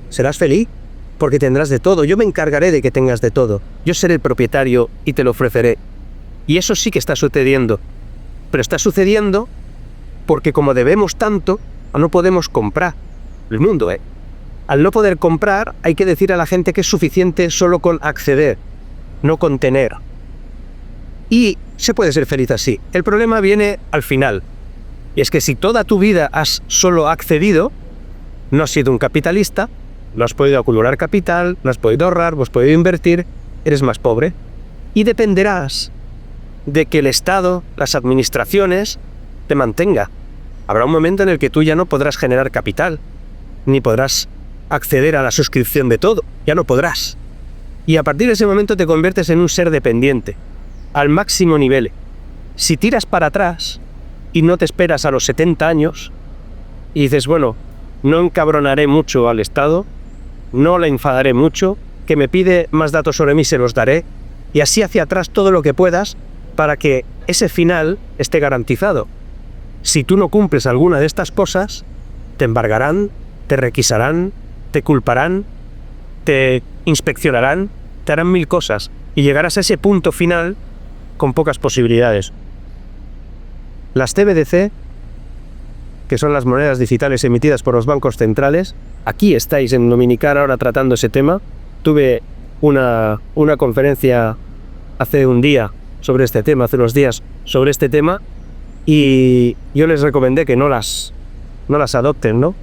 S3: serás feliz, porque tendrás de todo. Yo me encargaré de que tengas de todo. Yo seré el propietario y te lo ofreceré. Y eso sí que está sucediendo. Pero está sucediendo porque como debemos tanto, no podemos comprar. El mundo, Al no poder comprar, hay que decir a la gente que es suficiente solo con acceder, no con tener. Y se puede ser feliz así. El problema viene al final. Y es que si toda tu vida has solo accedido, no has sido un capitalista, no has podido acumular capital, no has podido ahorrar, no has podido invertir, eres más pobre. Y dependerás de que el Estado, las administraciones, te mantenga. Habrá un momento en el que tú ya no podrás generar capital, ni podrás acceder a la suscripción de todo, ya no podrás. Y a partir de ese momento te conviertes en un ser dependiente, al máximo nivel. Si tiras para atrás y no te esperas a los 70 años y dices, bueno, no encabronaré mucho al Estado, no le enfadaré mucho, que me pide más datos sobre mí se los daré, y así hacia atrás todo lo que puedas para que ese final esté garantizado. Si tú no cumples alguna de estas cosas, te embargarán, te requisarán, te culparán, te inspeccionarán, te harán 1000 cosas y llegarás a ese punto final con pocas posibilidades. Las CBDC, que son las monedas digitales emitidas por los bancos centrales, aquí estáis en Dominicar ahora tratando ese tema. Tuve una conferencia hace un día sobre este tema, hace unos días sobre este tema, y yo les recomendé que no las adopten, ¿no?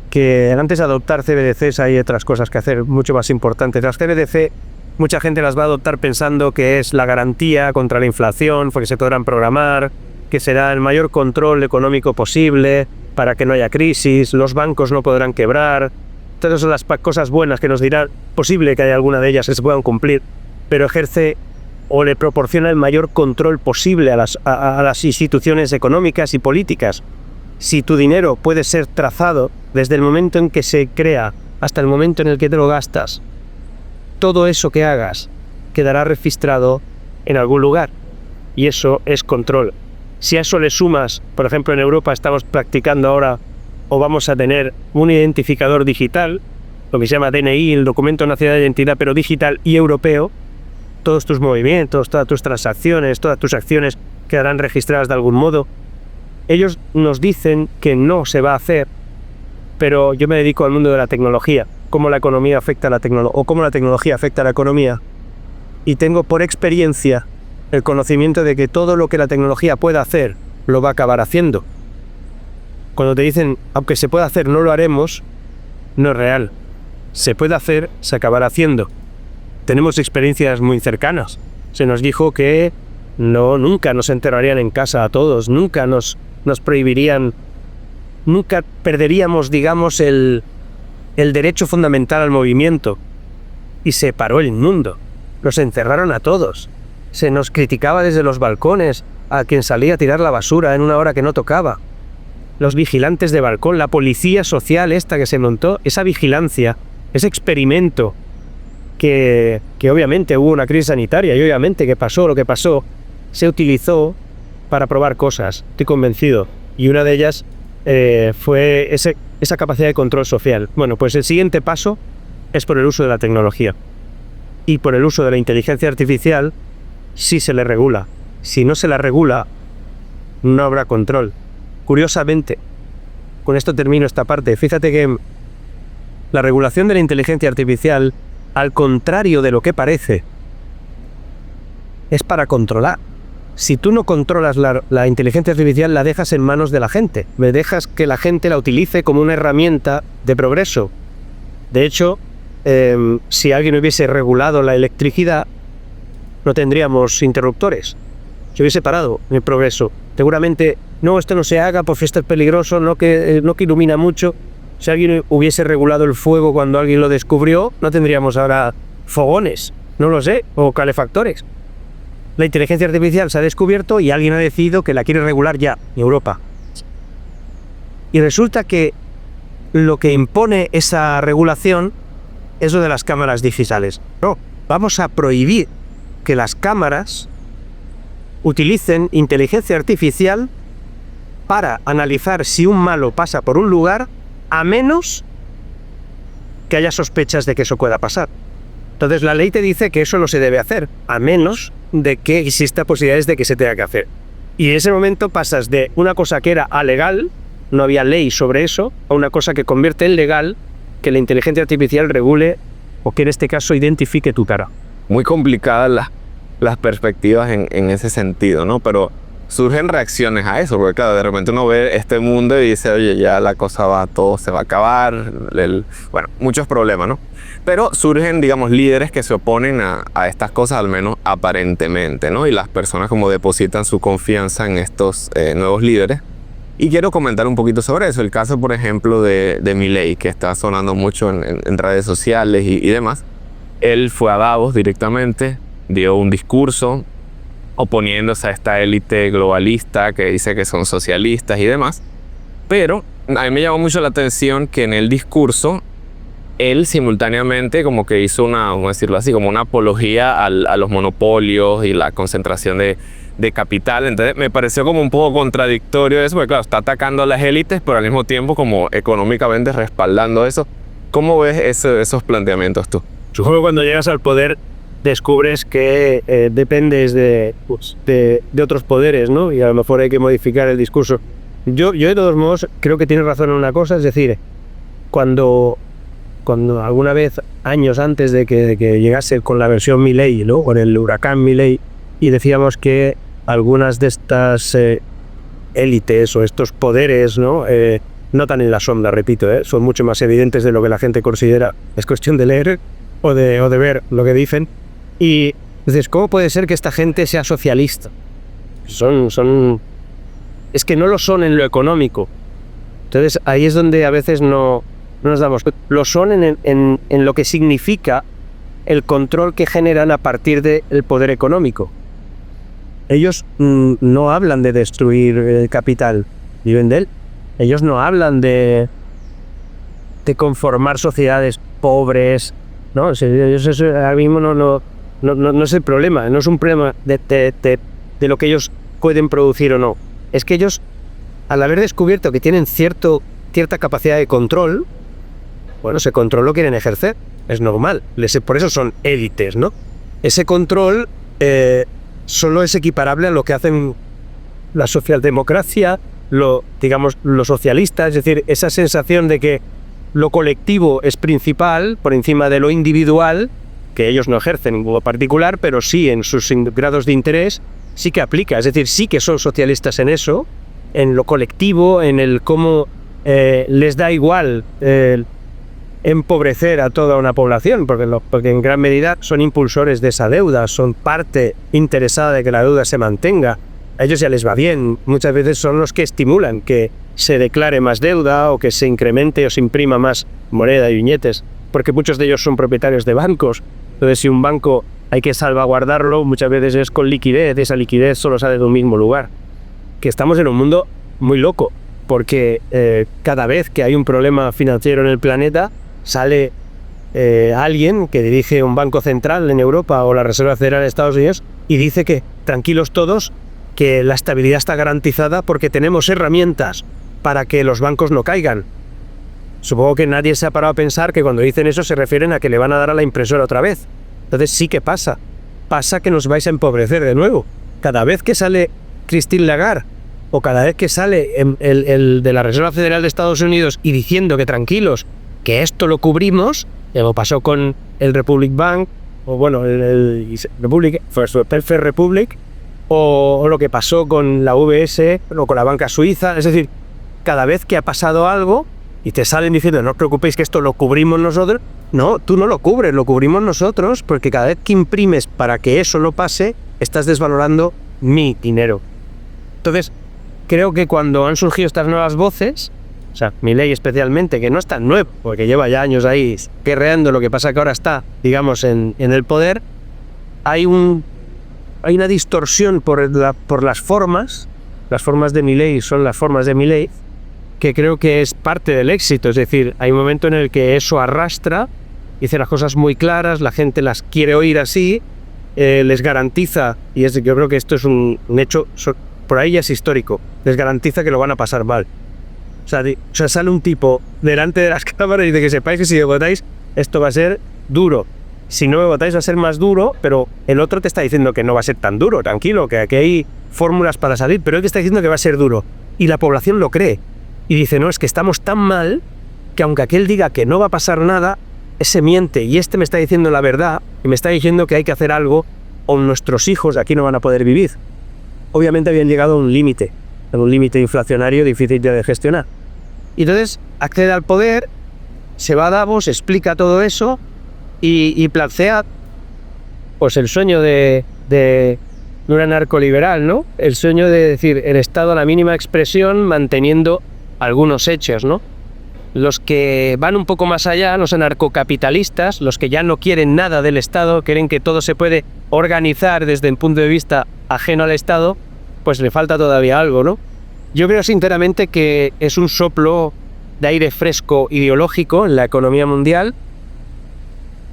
S3: Que antes de adoptar CBDCs hay otras cosas que hacer mucho más importantes. Las CBDC, mucha gente las va a adoptar pensando que es la garantía contra la inflación, porque se podrán programar, que será el mayor control económico posible para que no haya crisis, los bancos no podrán quebrar. Todas son las cosas buenas que nos dirán, posible que haya alguna de ellas que se puedan cumplir, pero ejerce o le proporciona el mayor control posible a las instituciones económicas y políticas. Si tu dinero puede ser trazado desde el momento en que se crea hasta el momento en el que te lo gastas, todo eso que hagas quedará registrado en algún lugar, y eso es control. Si a eso le sumas, por ejemplo, en Europa estamos practicando ahora, o vamos a tener un identificador digital, lo que se llama DNI, el Documento Nacional de Identidad, pero digital y europeo, todos tus movimientos, todas tus transacciones, todas tus acciones quedarán registradas de algún modo. Ellos nos dicen que no se va a hacer, pero yo me dedico al mundo de la tecnología, cómo la economía afecta a la tecnología, o cómo la tecnología afecta a la economía, y tengo por experiencia el conocimiento de que todo lo que la tecnología pueda hacer, lo va a acabar haciendo. Cuando te dicen, aunque se pueda hacer, no lo haremos, no es real. Se puede hacer, se acabará haciendo. Tenemos experiencias muy cercanas. Se nos dijo que nunca nos enterrarían en casa a todos, nunca nos prohibirían, nunca perderíamos, digamos, el derecho fundamental al movimiento. Y se paró el mundo. Nos encerraron a todos. Se nos criticaba desde los balcones a quien salía a tirar la basura en una hora que no tocaba. Los vigilantes de balcón, la policía social esta que se montó, esa vigilancia, ese experimento, que obviamente hubo una crisis sanitaria y obviamente que pasó lo que pasó, se utilizó para probar cosas, estoy convencido. Y una de ellas fue esa capacidad de control social. Bueno, pues el siguiente paso es por el uso de la tecnología. Y por el uso de la inteligencia artificial, sí se le regula. Si no se la regula, no habrá control. Curiosamente, con esto termino esta parte, fíjate que la regulación de la inteligencia artificial, al contrario de lo que parece, es para controlar. Si tú no controlas la inteligencia artificial, la dejas en manos de la gente. Me dejas que la gente la utilice como una herramienta de progreso. De hecho, si alguien hubiese regulado la electricidad, no tendríamos interruptores. Se hubiese parado el progreso. Seguramente, no, esto no se haga porque esto es peligroso, no que ilumina mucho. Si alguien hubiese regulado el fuego cuando alguien lo descubrió, no tendríamos ahora fogones, no lo sé, o calefactores. La inteligencia artificial se ha descubierto y alguien ha decidido que la quiere regular ya, en Europa. Y resulta que lo que impone esa regulación es lo de las cámaras digitales. No, vamos a prohibir que las cámaras utilicen inteligencia artificial para analizar si un malo pasa por un lugar, a menos que haya sospechas de que eso pueda pasar. Entonces la ley te dice que eso no se debe hacer, a menos de que exista posibilidades de que se tenga que hacer. Y en ese momento pasas de una cosa que era alegal, no había ley sobre eso, a una cosa que convierte en legal que la inteligencia artificial regule o que en este caso identifique tu cara.
S4: Muy complicadas las perspectivas en ese sentido, ¿no? Pero surgen reacciones a eso, porque claro, de repente uno ve este mundo y dice, oye, ya la cosa va, todo se va a acabar, bueno, muchos problemas, ¿no? Pero surgen, digamos, líderes que se oponen a estas cosas, al menos aparentemente, ¿no? Y las personas como depositan su confianza en estos nuevos líderes. Y quiero comentar un poquito sobre eso. El caso, por ejemplo, de Milei, que está sonando mucho en redes sociales y demás. Él fue a Davos directamente, dio un discurso oponiéndose a esta élite globalista que dice que son socialistas y demás. Pero a mí me llamó mucho la atención que en el discurso él simultáneamente como que hizo una, vamos a decirlo así, como una apología a los monopolios y la concentración de capital. Entonces me pareció como un poco contradictorio eso, porque claro, está atacando a las élites, pero al mismo tiempo como económicamente respaldando eso. ¿Cómo ves esos planteamientos tú?
S3: Supongo que cuando llegas al poder descubres que dependes de otros poderes, ¿no? Y a lo mejor hay que modificar el discurso. Yo de todos modos creo que tienes razón en una cosa, es decir, cuando alguna vez, años antes de que llegase con la versión Milei, ¿no? Con el huracán Milei, y decíamos que algunas de estas élites o estos poderes, ¿no? No tan en la sombra, repito, son mucho más evidentes de lo que la gente considera. Es cuestión de leer o de ver lo que dicen. Y dices, ¿cómo puede ser que esta gente sea socialista? Es que no lo son en lo económico. Entonces ahí es donde a veces no nos damos cuenta. Lo son en lo que significa el control que generan a partir del poder económico. Ellos no hablan de destruir el capital, viven de él. Ellos no hablan de conformar sociedades pobres, ¿no? Ellos ahora mismo no es el problema, no es un problema de lo que ellos pueden producir o no. Es que ellos, al haber descubierto que tienen cierta capacidad de control, bueno, ese control lo quieren ejercer, es normal, por eso son élites, ¿no? Ese control solo es equiparable a lo que hacen la socialdemocracia, los socialistas, es decir, esa sensación de que lo colectivo es principal por encima de lo individual, que ellos no ejercen en modo particular, pero sí en sus grados de interés, sí que aplica, es decir, sí que son socialistas en eso, en lo colectivo, en el cómo les da igual empobrecer a toda una población, porque en gran medida son impulsores de esa deuda, son parte interesada de que la deuda se mantenga. A ellos ya les va bien, muchas veces son los que estimulan que se declare más deuda o que se incremente o se imprima más moneda y billetes, porque muchos de ellos son propietarios de bancos. Entonces, si un banco hay que salvaguardarlo, muchas veces es con liquidez, esa liquidez solo sale de un mismo lugar. Que estamos en un mundo muy loco, porque cada vez que hay un problema financiero en el planeta, sale alguien que dirige un banco central en Europa o la Reserva Federal de Estados Unidos y dice que tranquilos todos, que la estabilidad está garantizada porque tenemos herramientas para que los bancos no caigan. Supongo que nadie se ha parado a pensar que cuando dicen eso se refieren a que le van a dar a la impresora otra vez. Entonces sí que pasa que nos vais a empobrecer de nuevo. Cada vez que sale Christine Lagarde o cada vez que sale el de la Reserva Federal de Estados Unidos y diciendo que tranquilos, que esto lo cubrimos, como pasó con el Republic Bank, o bueno, el First Republic, o lo que pasó con la VS, o con la banca suiza. Es decir, cada vez que ha pasado algo y te salen diciendo no os preocupéis que esto lo cubrimos nosotros, no, tú no lo cubres, lo cubrimos nosotros, porque cada vez que imprimes para que eso no pase, estás desvalorando mi dinero. Entonces, creo que cuando han surgido estas nuevas voces, o sea, Milei especialmente, que no es tan nuevo, porque lleva ya años ahí guerreando, lo que pasa que ahora está, digamos, en el poder, hay una distorsión por las formas de Milei son las formas de Milei, que creo que es parte del éxito. Es decir, hay un momento en el que eso arrastra, dice las cosas muy claras, la gente las quiere oír así, les garantiza, y yo creo que esto es un hecho, por ahí ya es histórico, les garantiza que lo van a pasar mal. O sea, sale un tipo delante de las cámaras y dice que sepáis que si me votáis, esto va a ser duro. Si no me votáis va a ser más duro, pero el otro te está diciendo que no va a ser tan duro, tranquilo, que aquí hay fórmulas para salir, pero él te está diciendo que va a ser duro. Y la población lo cree. Y dice, no, es que estamos tan mal que aunque aquel diga que no va a pasar nada, ese miente. Y este me está diciendo la verdad y me está diciendo que hay que hacer algo o nuestros hijos aquí no van a poder vivir. Obviamente habían llegado a un límite inflacionario difícil de gestionar. Y entonces accede al poder, se va a Davos, explica todo eso y plantea pues el sueño de un anarcoliberal, ¿no? El sueño de decir el Estado a la mínima expresión manteniendo algunos hechos, ¿no? Los que van un poco más allá, los anarcocapitalistas, los que ya no quieren nada del Estado, quieren que todo se puede organizar desde un punto de vista ajeno al Estado, pues le falta todavía algo, ¿no? Yo creo sinceramente que es un soplo de aire fresco ideológico en la economía mundial.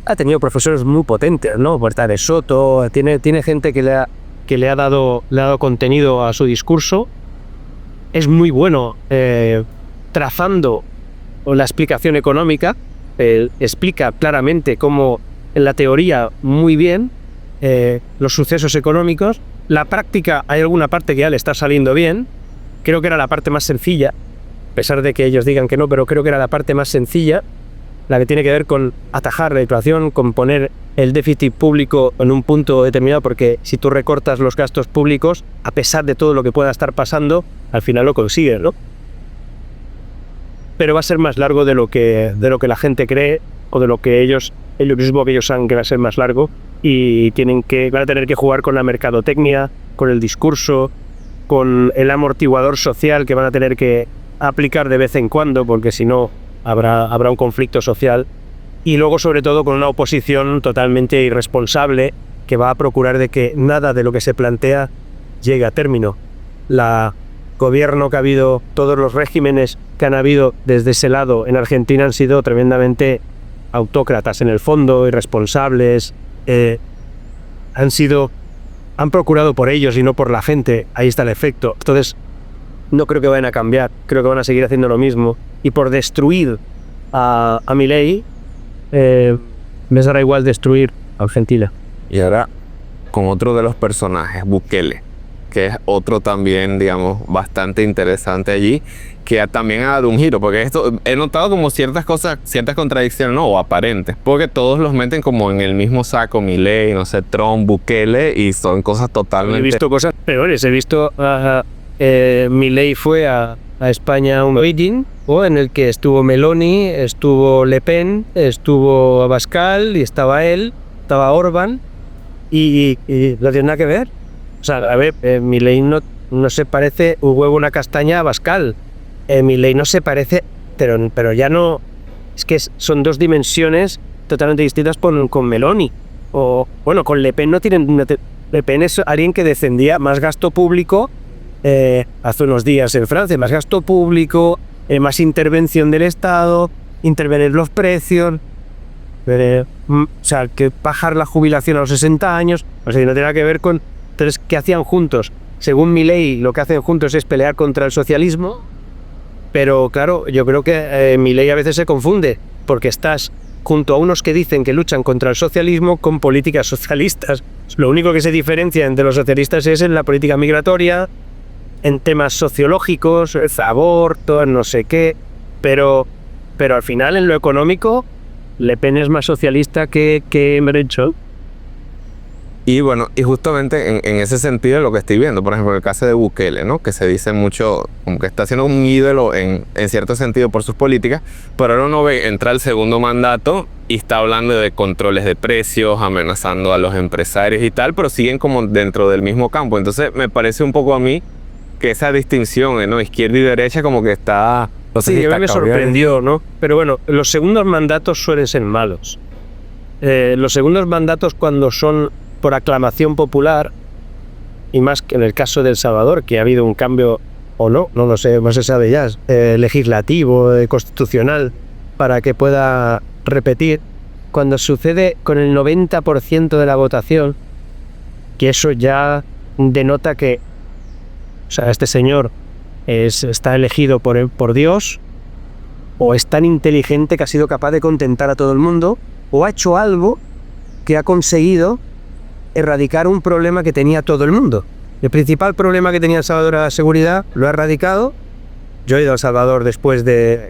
S3: Ha tenido profesores muy potentes, ¿no? Huerta de Soto, tiene gente que le ha dado contenido a su discurso. Es muy bueno trazando la explicación económica, explica claramente cómo en la teoría muy bien los sucesos económicos. La práctica hay alguna parte que ya le está saliendo bien. Creo que era la parte más sencilla, a pesar de que ellos digan que no, pero creo que era la parte más sencilla, la que tiene que ver con atajar la inflación, con poner el déficit público en un punto determinado, porque si tú recortas los gastos públicos, a pesar de todo lo que pueda estar pasando, al final lo consigues, ¿no? Pero va a ser más largo de lo que la gente cree, o de lo que ellos saben que va a ser más largo, y van a tener que jugar con la mercadotecnia, con el discurso, con el amortiguador social que van a tener que aplicar de vez en cuando, porque si no habrá un conflicto social, y luego sobre todo con una oposición totalmente irresponsable que va a procurar de que nada de lo que se plantea llegue a término. La gobierno que ha habido, todos los regímenes que han habido desde ese lado en Argentina han sido tremendamente autócratas en el fondo, irresponsables, han procurado por ellos y no por la gente. Ahí está el efecto. Entonces no creo que vayan a cambiar, creo que van a seguir haciendo lo mismo, y por destruir a Milei me será igual destruir a Argentina.
S4: Y ahora con otro de los personajes, Bukele, que es otro también, digamos, bastante interesante allí, que también ha dado un giro, porque esto he notado como ciertas cosas, ciertas contradicciones, no, o aparentes, porque todos los meten como en el mismo saco, Milei, no sé, Trump, Bukele, y son cosas totalmente...
S3: He visto cosas peores, he visto Milei fue a España un meeting en el que estuvo Meloni, estuvo Le Pen, estuvo Abascal, y estaba él, estaba Orbán, y no tiene nada que ver. O sea, a ver, Milei no se parece un huevo a una castaña a Abascal. Milei no se parece, pero ya no... Es que son dos dimensiones totalmente distintas con Meloni. O, bueno, con Le Pen no tienen... Le Pen es alguien que defendía más gasto público hace unos días en Francia, más gasto público, más intervención del Estado, intervenir los precios, o sea, que bajar la jubilación a los 60 años, o sea, no tiene nada que ver con... Entonces, ¿qué hacían juntos? Según Milei, lo que hacen juntos es pelear contra el socialismo, pero claro, yo creo que Milei a veces se confunde, porque estás junto a unos que dicen que luchan contra el socialismo con políticas socialistas. Lo único que se diferencia entre los socialistas es en la política migratoria, en temas sociológicos, aborto, no sé qué, pero al final en lo económico Le Pen es más socialista que Merenchon.
S4: Y bueno, y justamente en ese sentido lo que estoy viendo, por ejemplo, el caso de Bukele, ¿no? Que se dice mucho, como que está siendo un ídolo en cierto sentido por sus políticas, pero ahora uno ve entrar el segundo mandato y está hablando de controles de precios, amenazando a los empresarios y tal, pero siguen como dentro del mismo campo. Entonces me parece un poco a mí que esa distinción, ¿no? Izquierda y derecha como que está...
S3: No sé si a mí me sorprendió, ¿no? Pero bueno, los segundos mandatos suelen ser malos. Los segundos mandatos cuando son por aclamación popular, y más que en el caso de El Salvador, que ha habido un cambio, o no lo sé, no se sabe ya, legislativo, constitucional, para que pueda repetir, cuando sucede con el 90% de la votación, que eso ya denota que, o sea, este señor está elegido por Dios, o es tan inteligente que ha sido capaz de contentar a todo el mundo, o ha hecho algo que ha conseguido erradicar un problema que tenía todo el mundo. El principal problema que tenía El Salvador era la seguridad, lo ha erradicado. Yo he ido a El Salvador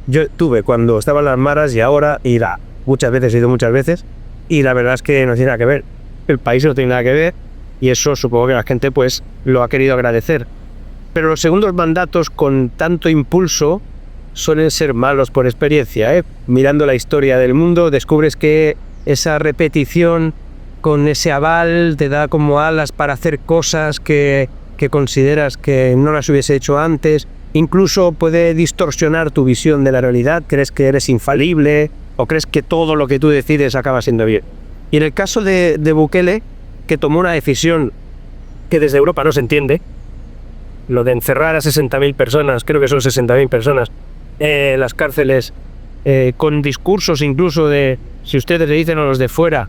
S3: yo tuve cuando estaban las maras y ahora, he ido muchas veces, y la verdad es que no tiene nada que ver. El país no tiene nada que ver, y eso supongo que la gente pues lo ha querido agradecer. Pero los segundos mandatos con tanto impulso suelen ser malos por experiencia, ¿eh? Mirando la historia del mundo, descubres que esa repetición con ese aval te da como alas para hacer cosas que consideras que no las hubiese hecho antes. Incluso puede distorsionar tu visión de la realidad, crees que eres infalible o crees que todo lo que tú decides acaba siendo bien. Y en el caso de Bukele, que tomó una decisión que desde Europa no se entiende, lo de encerrar a 60.000 personas, creo que son 60.000 personas, las cárceles, con discursos incluso de si ustedes le dicen a los de fuera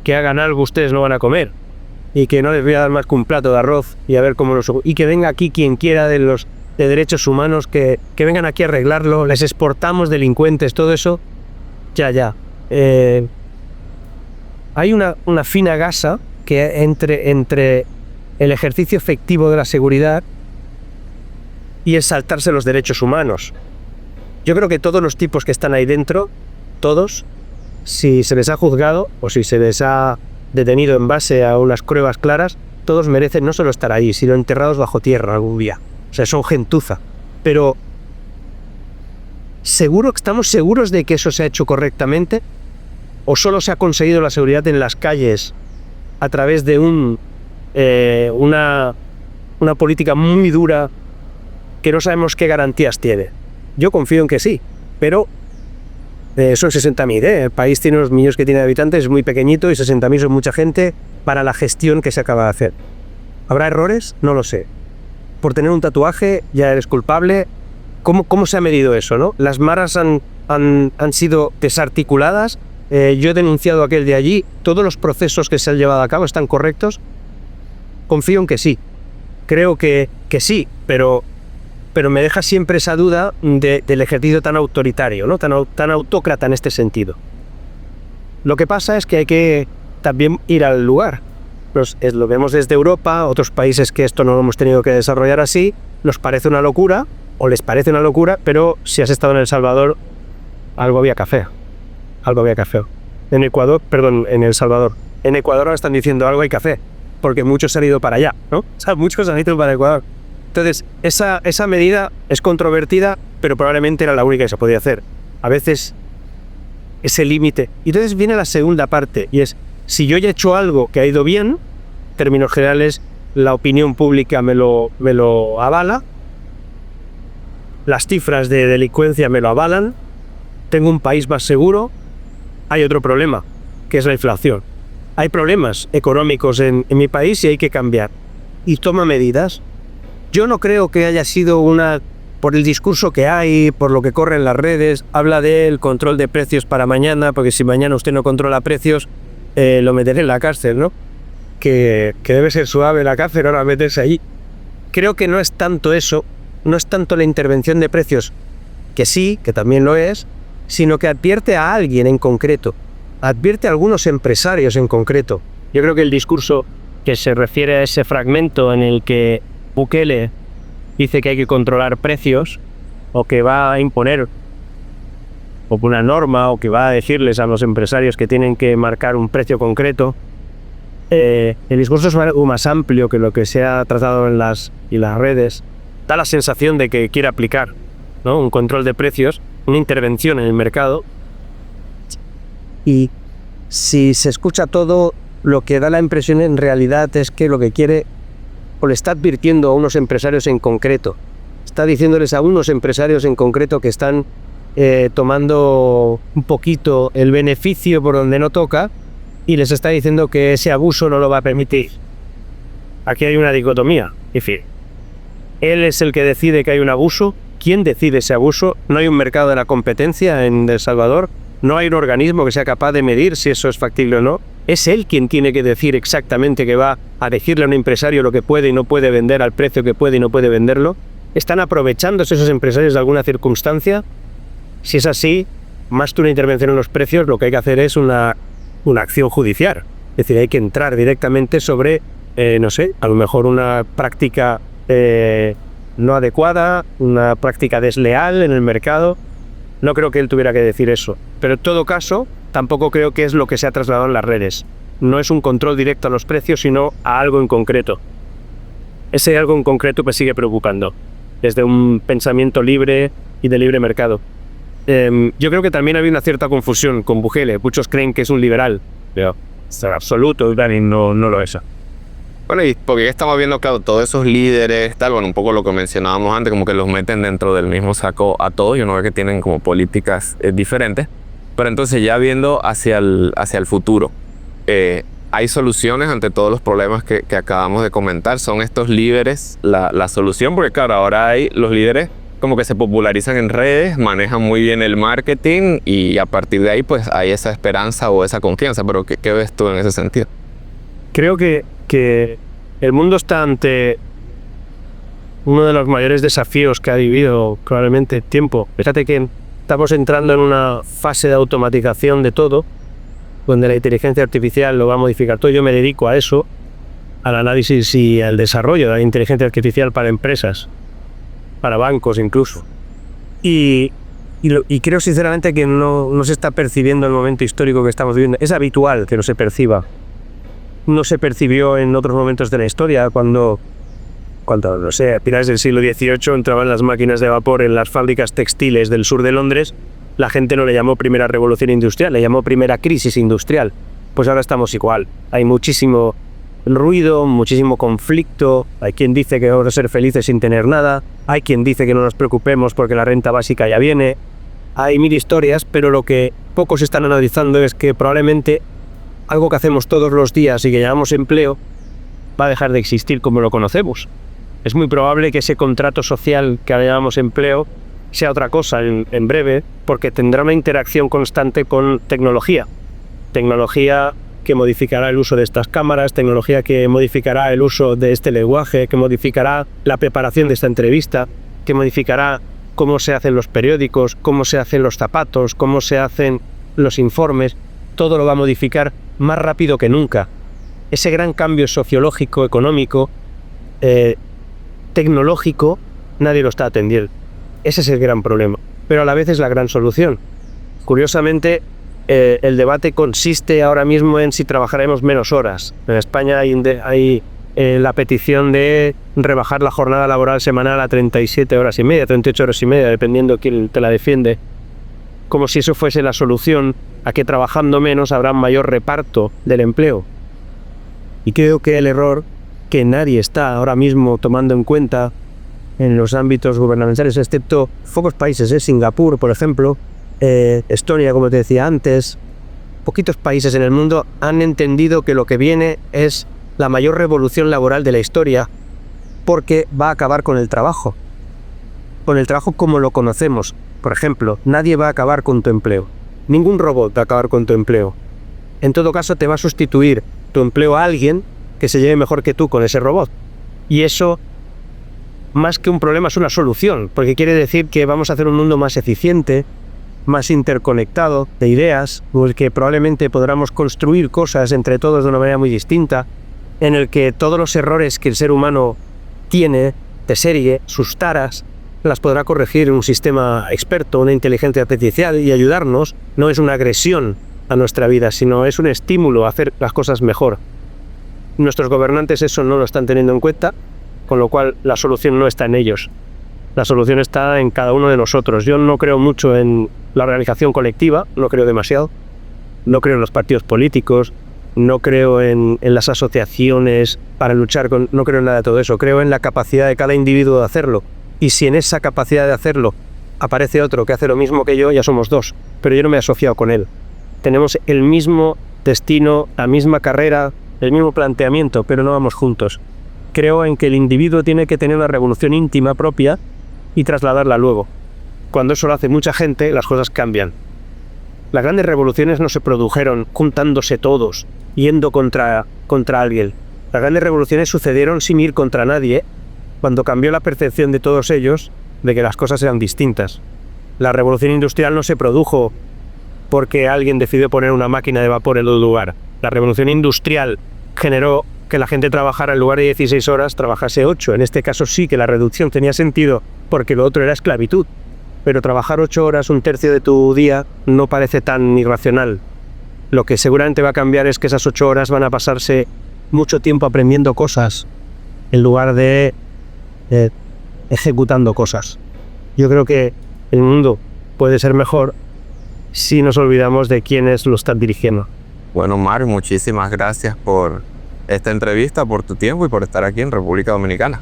S3: que hagan algo, ustedes no van a comer, y que no les voy a dar más que un plato de arroz y a ver cómo y que venga aquí quien quiera de derechos humanos, que vengan aquí a arreglarlo, les exportamos delincuentes, todo eso, ya. Hay una fina gasa que entre el ejercicio efectivo de la seguridad y el saltarse los derechos humanos. Yo creo que todos los tipos que están ahí dentro, todos, si se les ha juzgado o si se les ha detenido en base a unas pruebas claras, todos merecen no solo estar ahí, sino enterrados bajo tierra algún día. O sea, son gentuza. Pero ¿estamos seguros de que eso se ha hecho correctamente? ¿O solo se ha conseguido la seguridad en las calles a través de una política muy dura que no sabemos qué garantías tiene? Yo confío en que sí, pero son 60.000, El país tiene unos millones que tiene de habitantes, es muy pequeñito, y 60.000 son mucha gente para la gestión que se acaba de hacer. ¿Habrá errores? No lo sé. Por tener un tatuaje ya eres culpable. ¿Cómo se ha medido eso, no? Las maras han sido desarticuladas. Yo he denunciado aquel de allí. ¿Todos los procesos que se han llevado a cabo están correctos? Confío en que sí. Creo que sí, pero me deja siempre esa duda del ejercicio tan autoritario, ¿no? Tan autócrata en este sentido. Lo que pasa es que hay que también ir al lugar. Lo vemos desde Europa, otros países que esto no lo hemos tenido que desarrollar así, nos parece una locura, o les parece una locura, pero si has estado en El Salvador, algo había café. En El Salvador. En Ecuador ahora están diciendo algo hay café, porque muchos han ido para allá, ¿no? O sea, muchos han ido para Ecuador. Entonces, esa medida es controvertida, pero probablemente era la única que se podía hacer. A veces, ese límite. Y entonces viene la segunda parte, y es, si yo ya he hecho algo que ha ido bien, en términos generales, la opinión pública me lo avala, las cifras de delincuencia me lo avalan, tengo un país más seguro, hay otro problema, que es la inflación. Hay problemas económicos en mi país y hay que cambiar. Y toma medidas. Yo no creo que haya sido por el discurso que hay, por lo que corre en las redes, habla del control de precios para mañana, porque si mañana usted no controla precios, lo meteré en la cárcel, ¿no? Que debe ser suave la cárcel, ahora meterse allí. Creo que no es tanto eso, no es tanto la intervención de precios, que sí, que también lo es, sino que advierte a alguien en concreto, advierte a algunos empresarios en concreto. Yo creo que el discurso que se refiere a ese fragmento en el que Bukele dice que hay que controlar precios, o que va a imponer una norma, o que va a decirles a los empresarios que tienen que marcar un precio concreto, el discurso es algo más amplio que lo que se ha tratado en las redes. Da la sensación de que quiere aplicar, ¿no?, un control de precios, una intervención en el mercado. Y si se escucha todo, lo que da la impresión en realidad es que lo que quiere, o le está advirtiendo a unos empresarios en concreto, está diciéndoles a unos empresarios en concreto que están tomando un poquito el beneficio por donde no toca, y les está diciendo que ese abuso no lo va a permitir. Aquí hay una dicotomía. Es decir, él es el que decide que hay un abuso. ¿Quién decide ese abuso? No hay un mercado de la competencia en El Salvador. No hay un organismo que sea capaz de medir si eso es factible o no. Es él quien tiene que decir exactamente que va a decirle a un empresario lo que puede y no puede vender al precio que puede y no puede venderlo. ¿Están aprovechándose esos empresarios de alguna circunstancia? Si es así, más que una intervención en los precios, lo que hay que hacer es una acción judicial. Es decir, hay que entrar directamente sobre, no sé, a lo mejor una práctica no adecuada, una práctica desleal en el mercado. No creo que él tuviera que decir eso. Pero en todo caso, tampoco creo que es lo que se ha trasladado en las redes. No es un control directo a los precios, sino a algo en concreto. Ese algo en concreto me sigue preocupando, desde un pensamiento libre y de libre mercado. Yo creo que también había una cierta confusión con Bukele. Muchos creen que es un liberal, pero es absoluto y no lo es.
S4: Bueno, y porque estamos viendo, claro, todos esos líderes, tal, bueno, un poco lo que mencionábamos antes, como que los meten dentro del mismo saco a todos, y uno ve que tienen como políticas diferentes. Pero entonces ya viendo hacia el futuro, ¿hay soluciones ante todos los problemas que acabamos de comentar? ¿Son estos líderes la solución? Porque claro, ahora hay los líderes como que se popularizan en redes, manejan muy bien el marketing y a partir de ahí pues hay esa esperanza o esa confianza. Pero ¿qué ves tú en ese sentido?
S3: Creo que el mundo está ante uno de los mayores desafíos que ha vivido probablemente tiempo. Fíjate que estamos entrando en una fase de automatización de todo, donde la inteligencia artificial lo va a modificar todo. Yo me dedico a eso, al análisis y al desarrollo de la inteligencia artificial para empresas, para bancos incluso. Y creo sinceramente que no se está percibiendo el momento histórico que estamos viviendo. Es habitual que no se perciba. No se percibió en otros momentos de la historia, cuando no sé, a finales del siglo XVIII entraban las máquinas de vapor en las fábricas textiles del sur de Londres. La gente no le llamó primera revolución industrial, le llamó primera crisis industrial. Pues ahora estamos igual. Hay muchísimo ruido, muchísimo conflicto. Hay quien dice que vamos a ser felices sin tener nada. Hay quien dice que no nos preocupemos porque la renta básica ya viene. Hay mil historias, pero lo que pocos están analizando es que probablemente algo que hacemos todos los días y que llamamos empleo va a dejar de existir como lo conocemos. Es muy probable que ese contrato social que ahora llamamos empleo sea otra cosa en breve, porque tendrá una interacción constante con tecnología. Tecnología que modificará el uso de estas cámaras, tecnología que modificará el uso de este lenguaje, que modificará la preparación de esta entrevista, que modificará cómo se hacen los periódicos, cómo se hacen los zapatos, cómo se hacen los informes. Todo lo va a modificar más rápido que nunca. Ese gran cambio sociológico, económico, tecnológico, nadie lo está atendiendo. Ese es el gran problema, pero a la vez es la gran solución. Curiosamente, el debate consiste ahora mismo en si trabajaremos menos horas. En España hay la petición de rebajar la jornada laboral semanal a 37 horas y media, 38 horas y media, dependiendo quién te la defiende. Como si eso fuese la solución a que trabajando menos habrá un mayor reparto del empleo. Y creo que el error que nadie está ahora mismo tomando en cuenta en los ámbitos gubernamentales, excepto pocos países, Singapur, por ejemplo, Estonia, como te decía antes, poquitos países en el mundo han entendido que lo que viene es la mayor revolución laboral de la historia, porque va a acabar con el trabajo como lo conocemos. Por ejemplo, nadie va a acabar con tu empleo. Ningún robot va a acabar con tu empleo. En todo caso, te va a sustituir tu empleo a alguien que se lleve mejor que tú con ese robot. Y eso, más que un problema, es una solución, porque quiere decir que vamos a hacer un mundo más eficiente, más interconectado de ideas, en el que probablemente podamos construir cosas entre todos de una manera muy distinta, en el que todos los errores que el ser humano tiene de serie, sus taras, las podrá corregir un sistema experto, una inteligencia artificial, y ayudarnos. No es una agresión a nuestra vida, sino es un estímulo a hacer las cosas mejor. Nuestros gobernantes eso no lo están teniendo en cuenta, con lo cual la solución no está en ellos. La solución está en cada uno de nosotros. Yo no creo mucho en la organización colectiva, no creo demasiado. No creo en los partidos políticos, no creo en las asociaciones para luchar con... No creo en nada de todo eso. Creo en la capacidad de cada individuo de hacerlo. Y si en esa capacidad de hacerlo aparece otro que hace lo mismo que yo, ya somos dos. Pero yo no me he asociado con él. Tenemos el mismo destino, la misma carrera, el mismo planteamiento, pero no vamos juntos. Creo en que el individuo tiene que tener una revolución íntima propia y trasladarla luego. Cuando eso lo hace mucha gente, las cosas cambian. Las grandes revoluciones no se produjeron juntándose todos, yendo contra alguien. Las grandes revoluciones sucedieron sin ir contra nadie, cuando cambió la percepción de todos ellos de que las cosas eran distintas. La revolución industrial no se produjo porque alguien decidió poner una máquina de vapor en el lugar. La revolución industrial generó que la gente trabajara en lugar de 16 horas, trabajase 8. En este caso sí que la reducción tenía sentido porque lo otro era esclavitud. Pero trabajar 8 horas, un tercio de tu día, no parece tan irracional. Lo que seguramente va a cambiar es que esas 8 horas van a pasarse mucho tiempo aprendiendo cosas en lugar de ejecutando cosas. Yo creo que el mundo puede ser mejor si nos olvidamos de quiénes lo están dirigiendo.
S4: Bueno, Marc, muchísimas gracias por esta entrevista, por tu tiempo y por estar aquí en República Dominicana.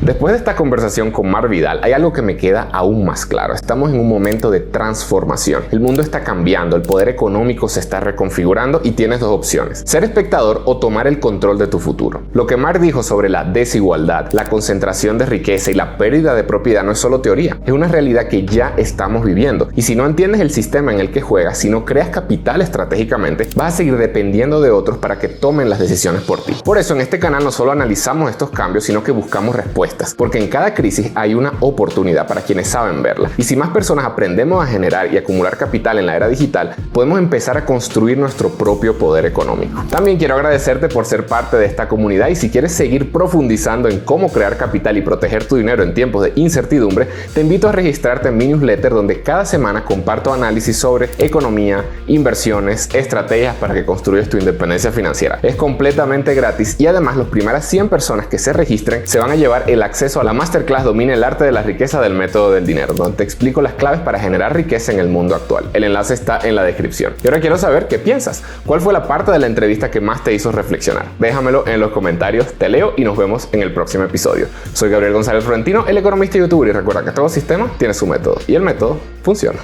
S2: Después de esta conversación con Marc Vidal, hay algo que me queda aún más claro. Estamos en un momento de transformación. El mundo está cambiando, el poder económico se está reconfigurando y tienes dos opciones: ser espectador o tomar el control de tu futuro. Lo que Marc dijo sobre la desigualdad, la concentración de riqueza y la pérdida de propiedad no es solo teoría, es una realidad que ya estamos viviendo. Y si no entiendes el sistema en el que juegas, si no creas capital estratégicamente, vas a seguir dependiendo de otros para que tomen las decisiones por ti. Por eso en este canal no solo analizamos estos cambios, sino que buscamos respuestas. Porque en cada crisis hay una oportunidad para quienes saben verla. Y si más personas aprendemos a generar y acumular capital en la era digital, podemos empezar a construir nuestro propio poder económico. También quiero agradecerte por ser parte de esta comunidad, y si quieres seguir profundizando en cómo crear capital y proteger tu dinero en tiempos de incertidumbre, te invito a registrarte en mi newsletter, donde cada semana comparto análisis sobre economía, inversiones, estrategias para que construyas tu independencia financiera. Es completamente gratis y además las primeras 100 personas que se registren se van a llevar el acceso a la Masterclass Domina el arte de la riqueza del método del dinero, donde te explico las claves para generar riqueza en el mundo actual. El enlace está en la descripción. Y ahora quiero saber qué piensas. ¿Cuál fue la parte de la entrevista que más te hizo reflexionar? Déjamelo en los comentarios, te leo y nos vemos en el próximo episodio. Soy Gabriel González Florentino, el economista y youtuber, y recuerda que todo sistema tiene su método y el método funciona.